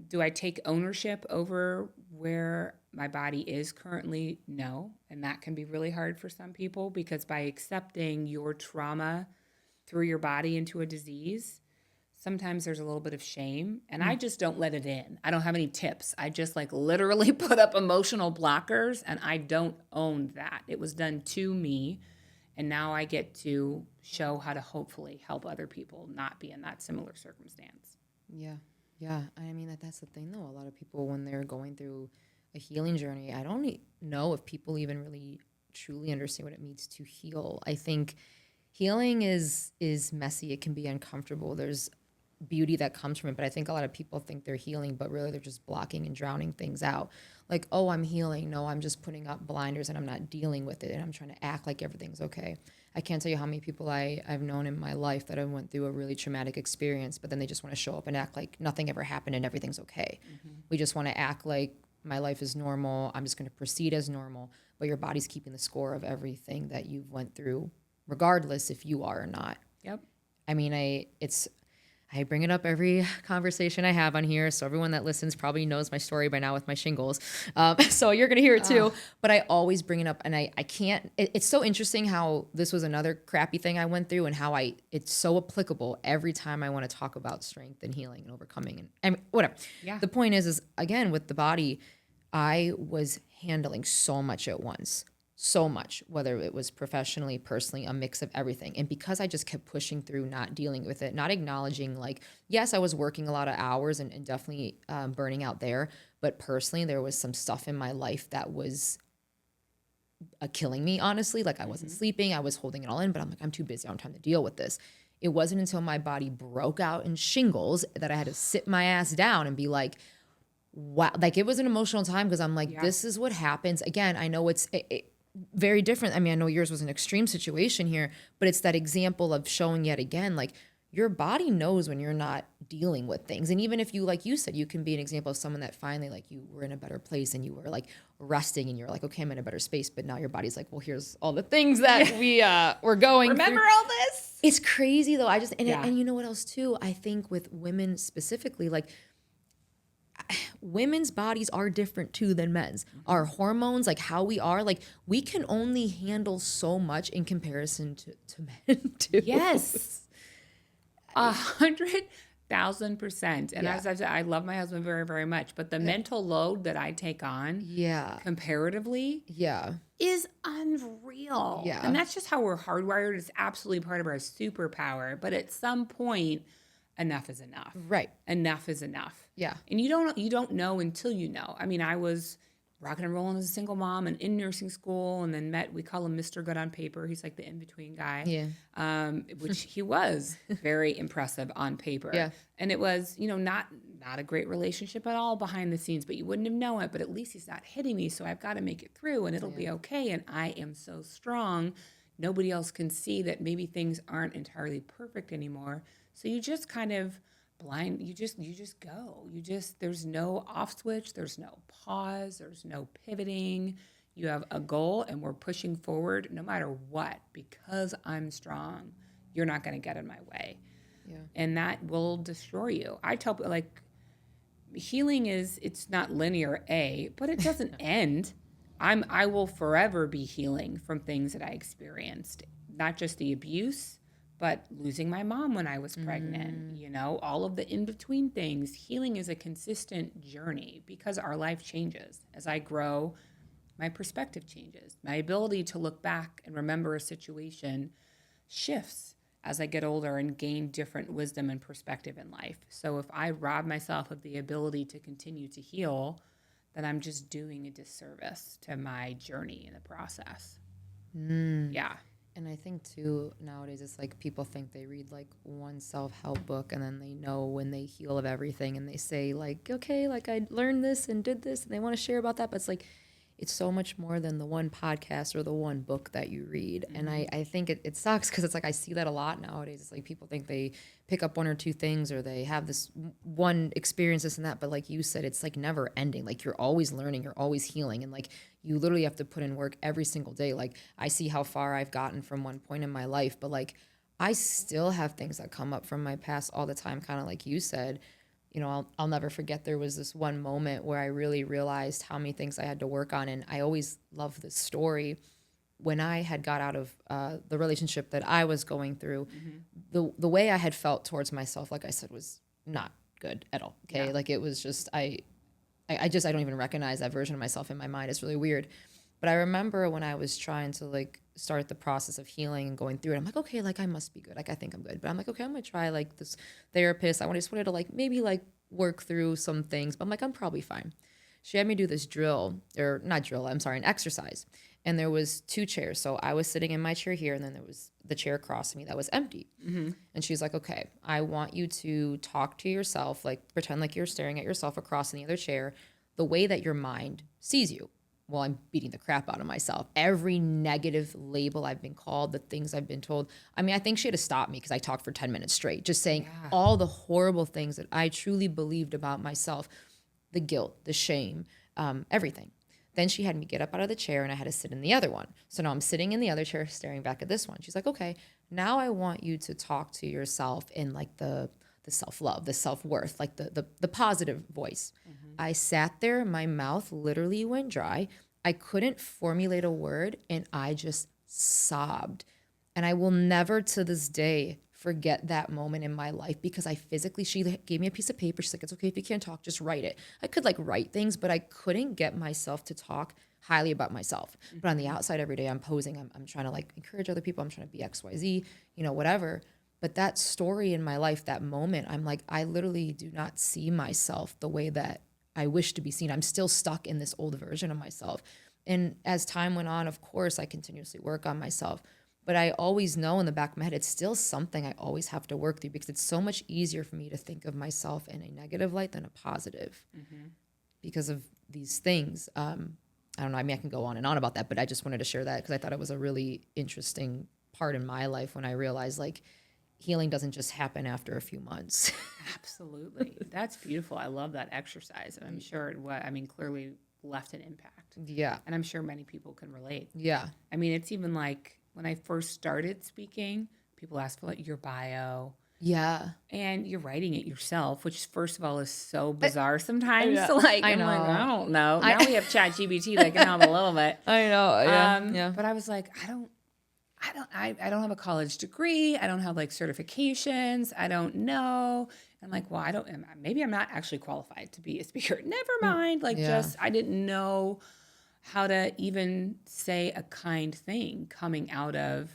do I take ownership over where my body is currently? No. And that can be really hard for some people because by accepting your trauma through your body into a disease, sometimes there's a little bit of shame, and I just don't let it in. I don't have any tips. I just literally put up emotional blockers, and I don't own that. It was done to me, and now I get to show how to hopefully help other people not be in that similar circumstance. Yeah. That's the thing, though. A lot of people, when they're going through a healing journey, I don't know if people even really truly understand what it means to heal. I think healing is messy. It can be uncomfortable. There's beauty that comes from it, but I think a lot of people think they're healing, but really they're just blocking and drowning things out. Like, oh, I'm healing. No, I'm just putting up blinders and I'm not dealing with it, and I'm trying to act like everything's okay. I can't tell you how many people I've known in my life that have went through a really traumatic experience, but then they just want to show up and act like nothing ever happened and everything's okay. Mm-hmm. We just want to act like my life is normal. I'm just going to proceed as normal, but your body's keeping the score of everything that you've went through, regardless if you are or not. Yep. I bring it up every conversation I have on here, so everyone that listens probably knows my story by now with my shingles. So you're going to hear it too. But I always bring it up, and I can't. It's so interesting how this was another crappy thing I went through, and how it's so applicable every time I want to talk about strength and healing and overcoming and whatever. Yeah. The point is again, with the body, I was handling so much at once. So much, whether it was professionally, personally, a mix of everything. And because I just kept pushing through, not dealing with it, not acknowledging, yes, I was working a lot of hours and definitely burning out there. But personally, there was some stuff in my life that was killing me, honestly. I wasn't sleeping. I was holding it all in, but I'm like, I'm too busy. I don't have time to deal with this. It wasn't until my body broke out in shingles that I had to sit my ass down and be like, wow. It was an emotional time because I'm like, This is what happens. Again, I know it's very different. I know yours was an extreme situation here, but it's that example of showing yet again, your body knows when you're not dealing with things. And even if you, like you said, you can be an example of someone that finally, you were in a better place and you were resting and you're like, okay, I'm in a better space. But now your body's like, well, here's all the things that we're going Remember through. all this? It's crazy though. And you know what else too? I think with women specifically, women's bodies are different too than men's. Our hormones, how we are, we can only handle so much in comparison to men too. Yes. 100,000%. And as I've said, I love my husband very, very much, but the mental load that I take on comparatively is unreal. Yeah. And that's just how we're hardwired. It's absolutely part of our superpower. But at some point, enough is enough. Right. Enough is enough. Yeah. And you don't know until you know. I was rocking and rolling as a single mom and in nursing school, and then we call him Mr. Good on Paper. He's like the in-between guy, which he was very impressive on paper. Yeah. And it was, not a great relationship at all behind the scenes, but you wouldn't have known it. But at least he's not hitting me, so I've got to make it through, and it'll be okay. And I am so strong. Nobody else can see that maybe things aren't entirely perfect anymore. So you just kind of you just go. There's no off switch, there's no pause, there's no pivoting. You have a goal and we're pushing forward no matter what, because I'm strong. You're not going to get in my way. Yeah. And that will destroy you. I tell people, like, healing it's not linear, but it doesn't end. I will forever be healing from things that I experienced, not just the abuse, but losing my mom when I was pregnant, all of the in-between things. Healing is a consistent journey because our life changes. As I grow, my perspective changes. My ability to look back and remember a situation shifts as I get older and gain different wisdom and perspective in life. So if I rob myself of the ability to continue to heal, then I'm just doing a disservice to my journey in the process. Yeah. And I think too, nowadays it's like people think they read like one self-help book and then they know when they heal of everything and they say like, okay, like I learned this and did this and they want to share about that. But it's like, it's so much more than the one podcast or the one book that you read. And I think it sucks because it's like I see that a lot nowadays. It's like people think they pick up one or two things or they have this one experience, this and that. But like you said, it's like never ending. Like you're always learning, you're always healing. And like you literally have to put in work every single day. Like I see how far I've gotten from one point in my life, but like I still have things that come up from my past all the time, kind of like you said. I'll never forget there was this one moment where I really realized how many things I had to work on. And I always love this story. When I had got out of the relationship that I was going through, the way I had felt towards myself, like I said, was not good at all. Okay. Yeah. Like it was just, I don't even recognize that version of myself in my mind. It's really weird. But I remember when I was trying to like start the process of healing and going through it, I'm like, okay, like I must be good. Like I think I'm good. But I'm like, okay, I'm gonna try like this therapist. I just wanted to like maybe like work through some things. But I'm like, I'm probably fine. She had me do this an exercise. And there was two chairs. So I was sitting in my chair here, and then there was the chair across from me that was empty. And she's like, okay, I want you to talk to yourself, like pretend like you're staring at yourself across in the other chair, the way that your mind sees you. Well, I'm beating the crap out of myself. Every negative label I've been called, the things I've been told. I mean, I think she had to stop me because I talked for 10 minutes straight, just saying all the horrible things that I truly believed about myself, the guilt, the shame, everything. Then she had me get up out of the chair and I had to sit in the other one. So now I'm sitting in the other chair staring back at this one. She's like, okay, now I want you to talk to yourself in like the self-love, the self-worth, like the positive voice. I sat there, my mouth literally went dry. I couldn't formulate a word and I just sobbed. And I will never to this day forget that moment in my life because she gave me a piece of paper. She's like, it's okay if you can't talk, just write it. I could like write things, but I couldn't get myself to talk highly about myself. But on the outside every day I'm posing, I'm trying to like encourage other people. I'm trying to be XYZ, whatever. But that story in my life, that moment, I'm like, I literally do not see myself the way that I wish to be seen. I'm still stuck in this old version of myself. And as time went on, of course, I continuously work on myself. But I always know in the back of my head, it's still something I always have to work through because it's so much easier for me to think of myself in a negative light than a positive because of these things. I don't know. I mean, I can go on and on about that, but I just wanted to share that because I thought it was a really interesting part in my life when I realized like, healing doesn't just happen after a few months. Absolutely. That's beautiful. I love that exercise. And I'm sure clearly left an impact. Yeah. And I'm sure many people can relate. Yeah. I mean, it's even like when I first started speaking, people ask for like your bio. Yeah. And you're writing it yourself, which first of all is so bizarre sometimes. So like, I don't know. Now we have ChatGPT that can help a little bit. I know. Yeah. But I was like, I don't have a college degree. I don't have like certifications. I don't know. I'm like, well, maybe I'm not actually qualified to be a speaker. Never mind. Like I didn't know how to even say a kind thing coming out of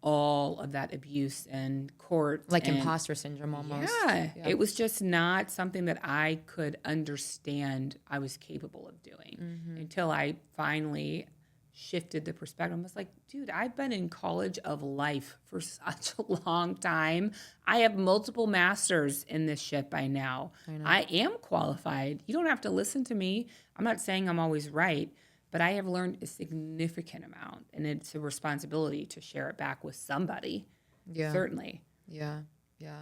all of that abuse and court. Like imposter syndrome almost. Yeah. It was just not something that I could understand I was capable of doing until I finally shifted the perspective. I was like, dude, I've been in college of life for such a long time. I have multiple masters in this shit by now. I am qualified. You don't have to listen to me. I'm not saying I'm always right, but I have learned a significant amount, and it's a responsibility to share it back with somebody. Yeah. Certainly. Yeah. Yeah.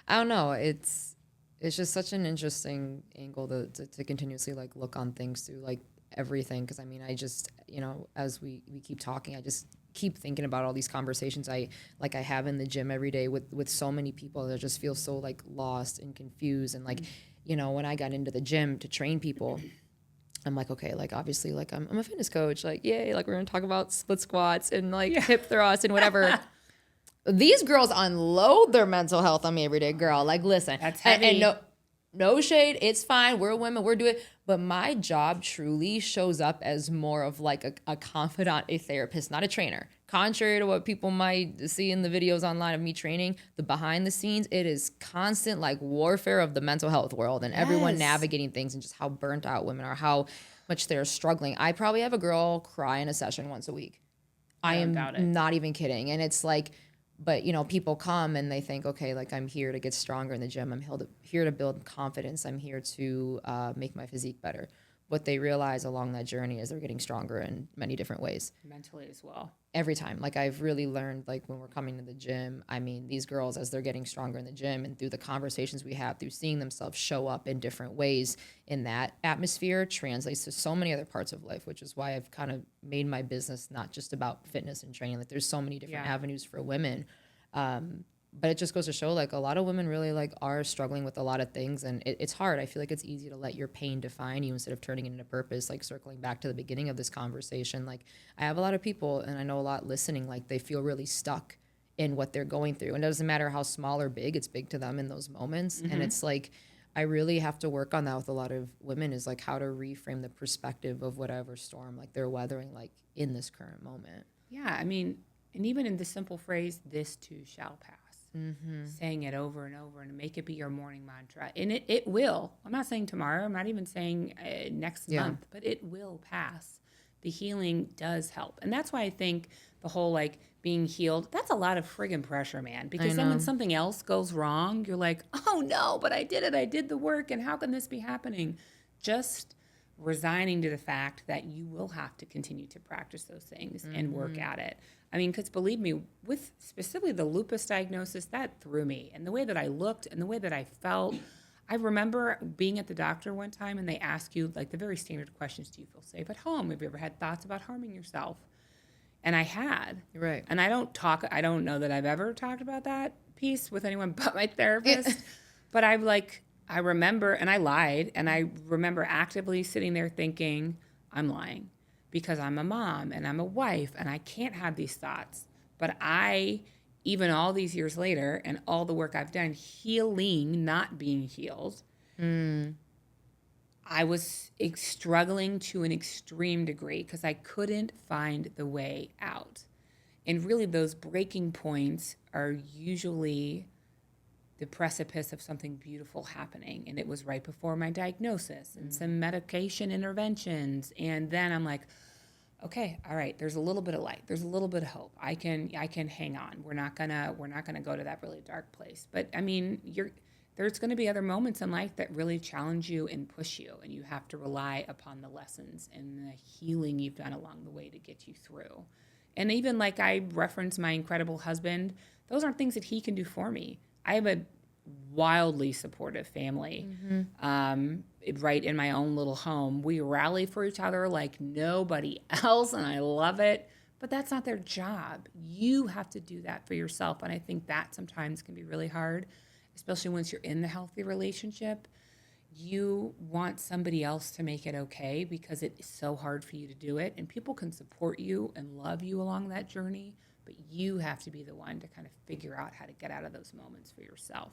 I don't know. It's just such an interesting angle to continuously like look on things through like everything. Cause I mean, I just, you know, as we keep talking, I just keep thinking about all these conversations I have in the gym every day with so many people that just feel so like lost and confused. And like, you know, when I got into the gym to train people, I'm like, okay, like obviously like I'm a fitness coach, like, yay, like we're going to talk about split squats and like hip thrusts and whatever. These girls unload their mental health on me every day, girl. Like, listen, that's heavy. And no shade. It's fine. We're women. We're doing it. But my job truly shows up as more of like a confidant, a therapist, not a trainer. Contrary to what people might see in the videos online of me training, the behind the scenes, it is constant like warfare of the mental health world and everyone navigating things and just how burnt out women are, how much they're struggling. I probably have a girl cry in a session once a week. I am not even kidding. And it's like, but, you know, people come and they think, okay, like I'm here to get stronger in the gym. I'm here to build confidence. I'm here to make my physique better. What they realize along that journey is they're getting stronger in many different ways. Mentally as well. Every time. Like I've really learned, like when we're coming to the gym, I mean, these girls, as they're getting stronger in the gym and through the conversations we have, through seeing themselves show up in different ways in that atmosphere, translates to so many other parts of life, which is why I've kind of made my business not just about fitness and training. Like there's so many different avenues for women. But it just goes to show like a lot of women really like are struggling with a lot of things, and it's hard. I feel like it's easy to let your pain define you instead of turning it into purpose. Like circling back to the beginning of this conversation, like I have a lot of people and I know a lot listening, like they feel really stuck in what they're going through, and it doesn't matter how small or big, it's big to them in those moments. And it's like I really have to work on that with a lot of women, is like how to reframe the perspective of whatever storm like they're weathering like in this current moment. Yeah, I mean, and even in the simple phrase, this too shall pass. Saying it over and over and make it be your morning mantra. And it will. I'm not saying tomorrow. I'm not even saying next month, but it will pass. The healing does help. And that's why I think the whole like being healed, that's a lot of friggin' pressure, man. Because then when something else goes wrong, you're like, oh no, but I did it. I did the work. And how can this be happening? Just resigning to the fact that you will have to continue to practice those things and work at it. I mean, because believe me, with specifically the lupus diagnosis, that threw me. And the way that I looked and the way that I felt, I remember being at the doctor one time and they ask you like the very standard questions, do you feel safe at home? Have you ever had thoughts about harming yourself? And I had. Right. And I don't know that I've ever talked about that piece with anyone but my therapist. But I remember, and I lied, and I remember actively sitting there thinking, I'm lying. Because I'm a mom and I'm a wife and I can't have these thoughts. But I, even all these years later and all the work I've done healing, not being healed, I was struggling to an extreme degree because I couldn't find the way out. And really those breaking points are usually the precipice of something beautiful happening. And it was right before my diagnosis and some medication interventions. And then I'm like, okay, all right, there's a little bit of light. There's a little bit of hope. I can hang on. We're not gonna go to that really dark place. But I mean, there's gonna be other moments in life that really challenge you and push you. And you have to rely upon the lessons and the healing you've done along the way to get you through. And even like I referenced my incredible husband, those aren't things that he can do for me. I have a wildly supportive family, right in my own little home. We rally for each other like nobody else, and I love it. But that's not their job. You have to do that for yourself, and I think that sometimes can be really hard, especially once you're in the healthy relationship. You want somebody else to make it okay because it is so hard for you to do it, and people can support you and love you along that journey, but you have to be the one to kind of figure out how to get out of those moments for yourself.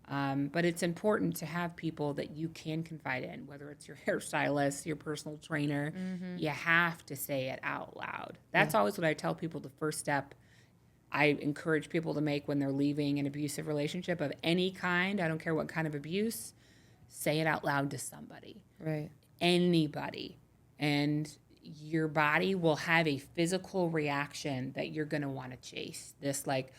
But it's important to have people that you can confide in, whether it's your hairstylist, your personal trainer. You have to say it out loud. That's always what I tell people. The first step, I encourage people to make when they're leaving an abusive relationship of any kind. I don't care what kind of abuse. Say it out loud to somebody. Right. Anybody. And your body will have a physical reaction that you're going to want to chase. This like,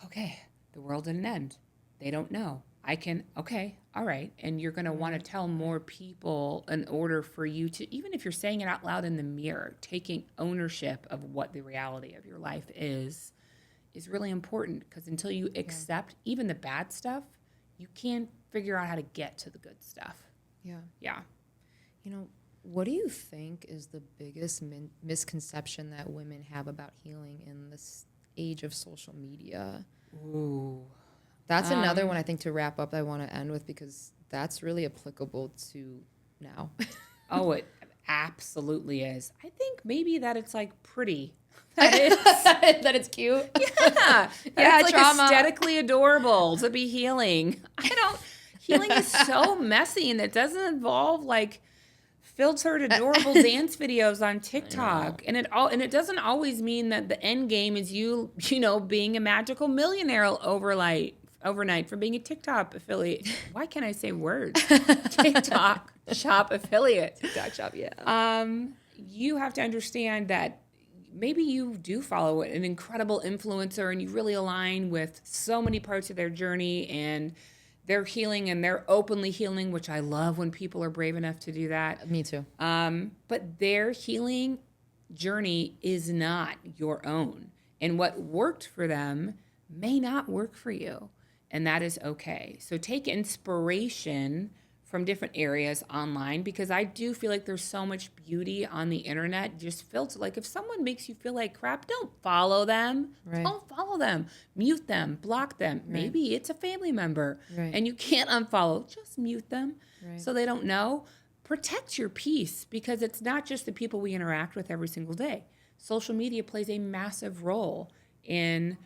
okay, the world didn't end. They don't know. I can, okay, all right. And you're going to want to tell more people in order for you to, even if you're saying it out loud in the mirror, taking ownership of what the reality of your life is really important, because until you accept even the bad stuff, you can't figure out how to get to the good stuff. Yeah. Yeah. You know, what do you think is the biggest misconception that women have about healing in this age of social media? Ooh. That's another one I think to wrap up I want to end with, because that's really applicable to now. Oh, it absolutely is. I think maybe that it's like pretty. That it's cute. Yeah. Yeah, it's like aesthetically adorable to be healing. Healing is so messy, and it doesn't involve like filtered adorable dance videos on TikTok. And it doesn't always mean that the end game is you being a magical millionaire overnight from being a TikTok affiliate. Why can't I say words? TikTok shop affiliate. TikTok shop, yeah. You have to understand that maybe you do follow an incredible influencer and you really align with so many parts of their journey, and they're healing and they're openly healing, which I love when people are brave enough to do that. Me too. But their healing journey is not your own. And what worked for them may not work for you. And that is okay. So take inspiration from different areas online, because I do feel like there's so much beauty on the internet. Just filter. Like if someone makes you feel like crap, don't follow them. Right. Don't follow them. Mute them. Block them. Right. Maybe it's a family member, right. and you can't unfollow. Just mute them, right. so they don't know. Protect your peace, because it's not just the people we interact with every single day. Social media plays a massive role in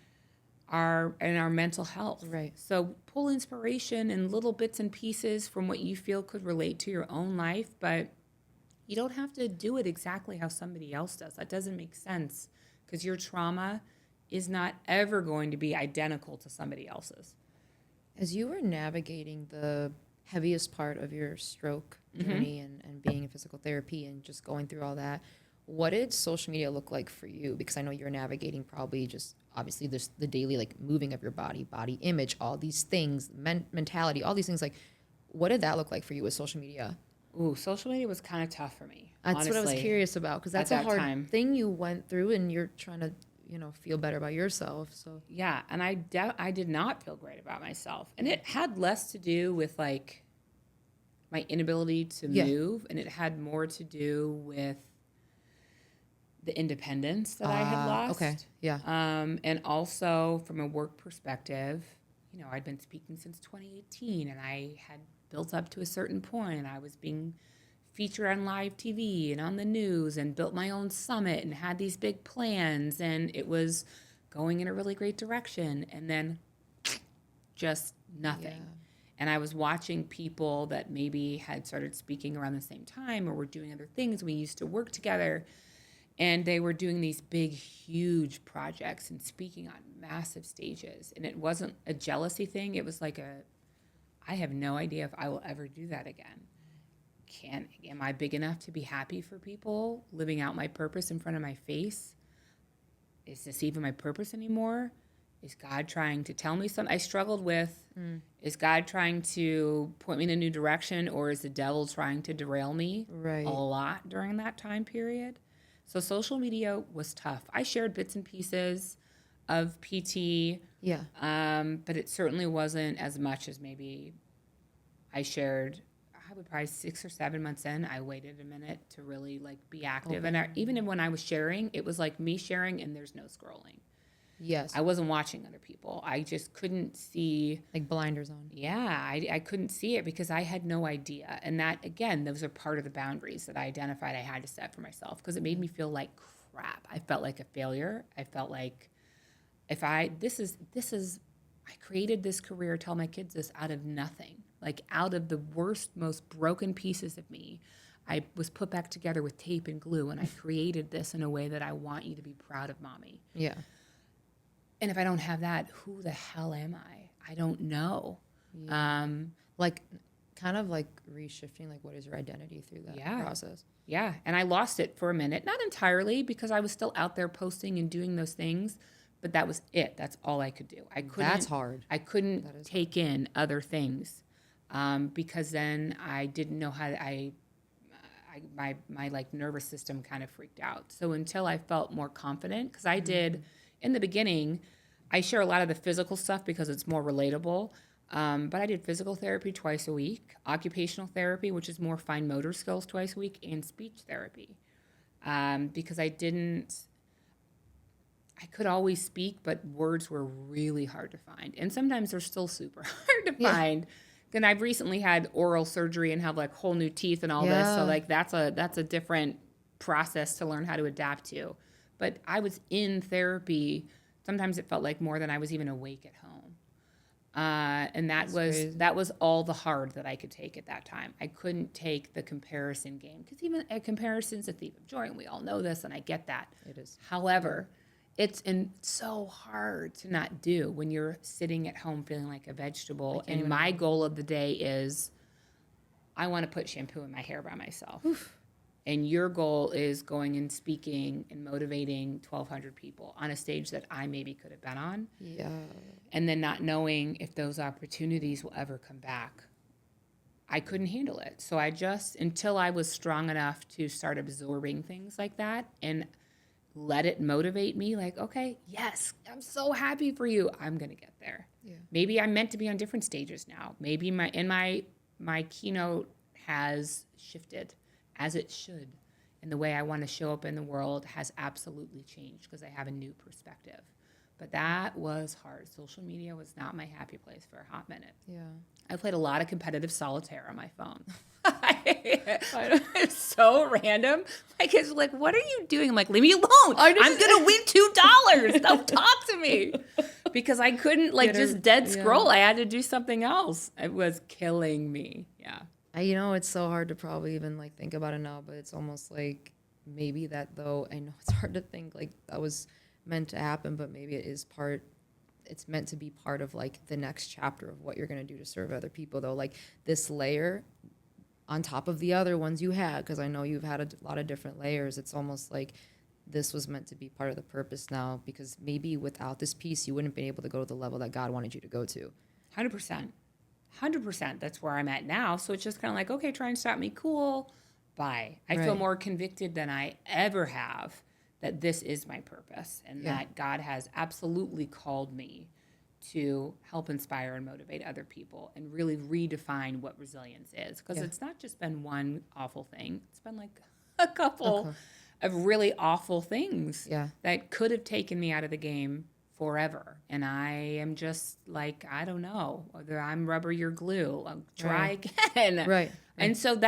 our mental health. Right. So pull inspiration in little bits and pieces from what you feel could relate to your own life, but you don't have to do it exactly how somebody else does. That doesn't make sense, because your trauma is not ever going to be identical to somebody else's. As you were navigating the heaviest part of your stroke journey and being in physical therapy and just going through all that, what did social media look like for you? Because I know you're navigating probably just obviously the daily like moving of your body image, all these things, mentality, all these things. Like, what did that look like for you with social media? Ooh, social media was kind of tough for me. That's honestly, what I was curious about, because that's a hard thing you went through, and you're trying to feel better about yourself. So yeah, and I did not feel great about myself, and it had less to do with like my inability to move, and it had more to do with the independence that I had lost. Okay, yeah. And also from a work perspective, I'd been speaking since 2018, and I had built up to a certain point. I was being featured on live TV and on the news, and built my own summit and had these big plans, and it was going in a really great direction. And then just nothing. Yeah. And I was watching people that maybe had started speaking around the same time or were doing other things. We used to work together. And they were doing these big, huge projects and speaking on massive stages. And it wasn't a jealousy thing. It was like I have no idea if I will ever do that again. Am I big enough to be happy for people, living out my purpose in front of my face? Is this even my purpose anymore? Is God trying to tell me something? I struggled with, is God trying to point me in a new direction, or is the devil trying to derail me? Right. A lot during that time period. So social media was tough. I shared bits and pieces of PT, but it certainly wasn't as much as maybe I shared. I would probably 6 or 7 months in, I waited a minute to really like be active. And even when I was sharing, it was like me sharing and there's no scrolling. Yes. I wasn't watching other people. I just couldn't see. Like blinders on. Yeah, I couldn't see it because I had no idea. And that, again, those are part of the boundaries that I identified I had to set for myself, because it made me feel like crap. I felt like a failure. I felt like I created this career, tell my kids this, out of nothing. Like out of the worst, most broken pieces of me. I was put back together with tape and glue, and I created this in a way that I want you to be proud of, mommy. Yeah. And if I don't have that, who the hell am I? I don't know. Yeah. Like kind of like reshifting, like what is your identity through that process? Yeah. And I lost it for a minute, not entirely because I was still out there posting and doing those things, but that was it. That's all I could do. That's hard. I couldn't take in other things because then I didn't know how to, my like nervous system kind of freaked out. So until I felt more confident, because I did in the beginning, I share a lot of the physical stuff because it's more relatable. But I did physical therapy twice a week, occupational therapy, which is more fine motor skills twice a week, and speech therapy. Because I could always speak, but words were really hard to find. And sometimes they're still super hard to find. And I've recently had oral surgery and have like whole new teeth and all this. So like that's a different process to learn how to adapt to. But I was in therapy. Sometimes it felt like more than I was even awake at home. And that was all the hard that I could take at that time. I couldn't take the comparison game because even a comparison's a thief of joy, and we all know this, and I get that. It is. However, it's so hard to not do when you're sitting at home feeling like a vegetable. And my goal of the day is I want to put shampoo in my hair by myself. Oof. And your goal is going and speaking and motivating 1,200 people on a stage that I maybe could have been on. Yeah. And then not knowing if those opportunities will ever come back. I couldn't handle it. So until I was strong enough to start absorbing things like that and let it motivate me, like, okay, yes, I'm so happy for you. I'm going to get there. Yeah. Maybe I'm meant to be on different stages now. Maybe my keynote has shifted, as it should. And the way I want to show up in the world has absolutely changed because I have a new perspective. But that was hard. Social media was not my happy place for a hot minute. Yeah. I played a lot of competitive solitaire on my phone. It's so random. My kids are like, what are you doing? I'm like, leave me alone. I'm going to win $2. Don't talk to me. Because I couldn't just dead scroll. I had to do something else. It was killing me. Yeah. It's so hard to probably even like think about it now, but it's almost like maybe that though, I know it's hard to think like that was meant to happen, but maybe it's meant to be part of like the next chapter of what you're going to do to serve other people though. Like this layer on top of the other ones you had, because I know you've had a lot of different layers. It's almost like this was meant to be part of the purpose now, because maybe without this piece, you wouldn't have been able to go to the level that God wanted you to go to. 100%. 100%. That's where I'm at now. So it's just kind of like, okay, try and stop me. Cool. Bye. I feel more convicted than I ever have that this is my purpose and that God has absolutely called me to help inspire and motivate other people and really redefine what resilience is. Because it's not just been one awful thing. It's been like a couple of really awful things that could have taken me out of the game forever. And I am just like, I don't know, whether I'm rubber, you're glue. I'll try again. Right. And so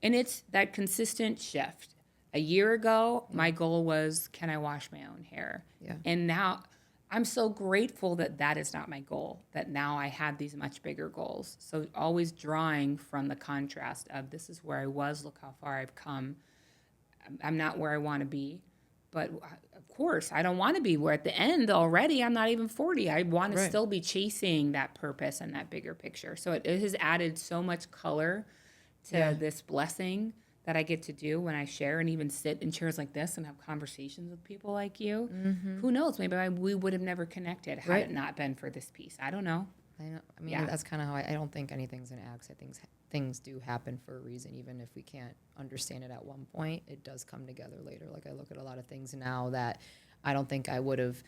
it's that consistent shift. A year ago, my goal was, can I wash my own hair? Yeah. And now I'm so grateful that is not my goal, that now I have these much bigger goals. So always drawing from the contrast of this is where I was, look how far I've come. I'm not where I want to be. But of course, I don't want to be where at the end already, I'm not even 40. I want to still be chasing that purpose and that bigger picture. So it has added so much color to this blessing that I get to do when I share and even sit in chairs like this and have conversations with people like you. Mm-hmm. Who knows? Maybe we would have never connected had it not been for this piece. I don't know. I know. I mean, that's kind of how I don't think anything's an accident. Things do happen for a reason. Even if we can't understand it at one point, it does come together later. Like I look at a lot of things now that I don't think I would have.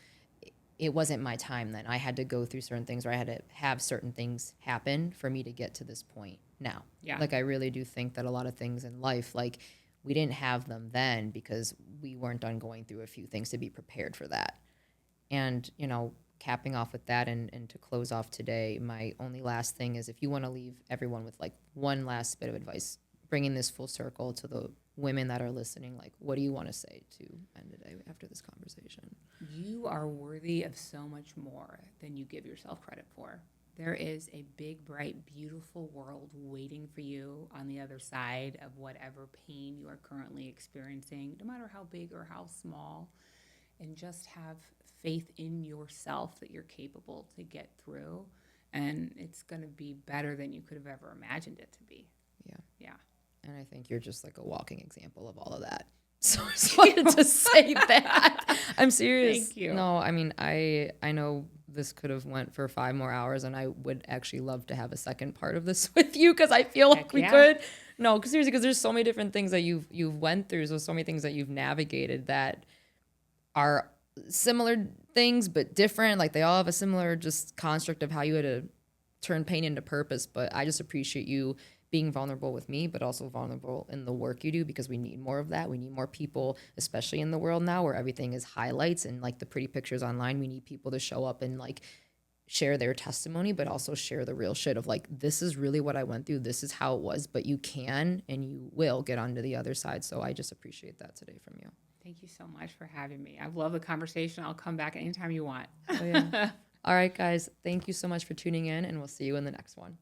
It wasn't my time then. I had to go through certain things, or I had to have certain things happen for me to get to this point now. Yeah. Like I really do think that a lot of things in life, like we didn't have them then because we weren't done going through a few things to be prepared for that. And, capping off with that and to close off today, my only last thing is if you want to leave everyone with like one last bit of advice, bringing this full circle to the women that are listening, like what do you want to say to end today after this conversation? You are worthy of so much more than you give yourself credit for. There is a big, bright, beautiful world waiting for you on the other side of whatever pain you are currently experiencing, no matter how big or how small. and just have faith in yourself that you're capable to get through. And it's going to be better than you could have ever imagined it to be. Yeah. Yeah. And I think you're just like a walking example of all of that. So I just wanted to say that. I'm serious. Thank you. No, I mean, I know this could have went for 5 more hours, and I would actually love to have a second part of this with you, because I feel like we could. No, because seriously, because there's so many different things that you've went through, so many things that you've navigated that are similar things but different. Like they all have a similar just construct of how you had to turn pain into purpose. But I just appreciate you being vulnerable with me, but also vulnerable in the work you do, because we need more of that. We need more people, especially in the world now where everything is highlights and like the pretty pictures online. We need people to show up and like share their testimony, but also share the real shit of like, this is really what I went through. This is how it was, but you can and you will get onto the other side. So I just appreciate that today from you. Thank you so much for having me. I've loved the conversation. I'll come back anytime you want. Oh, yeah. All right, guys. Thank you so much for tuning in, and we'll see you in the next one.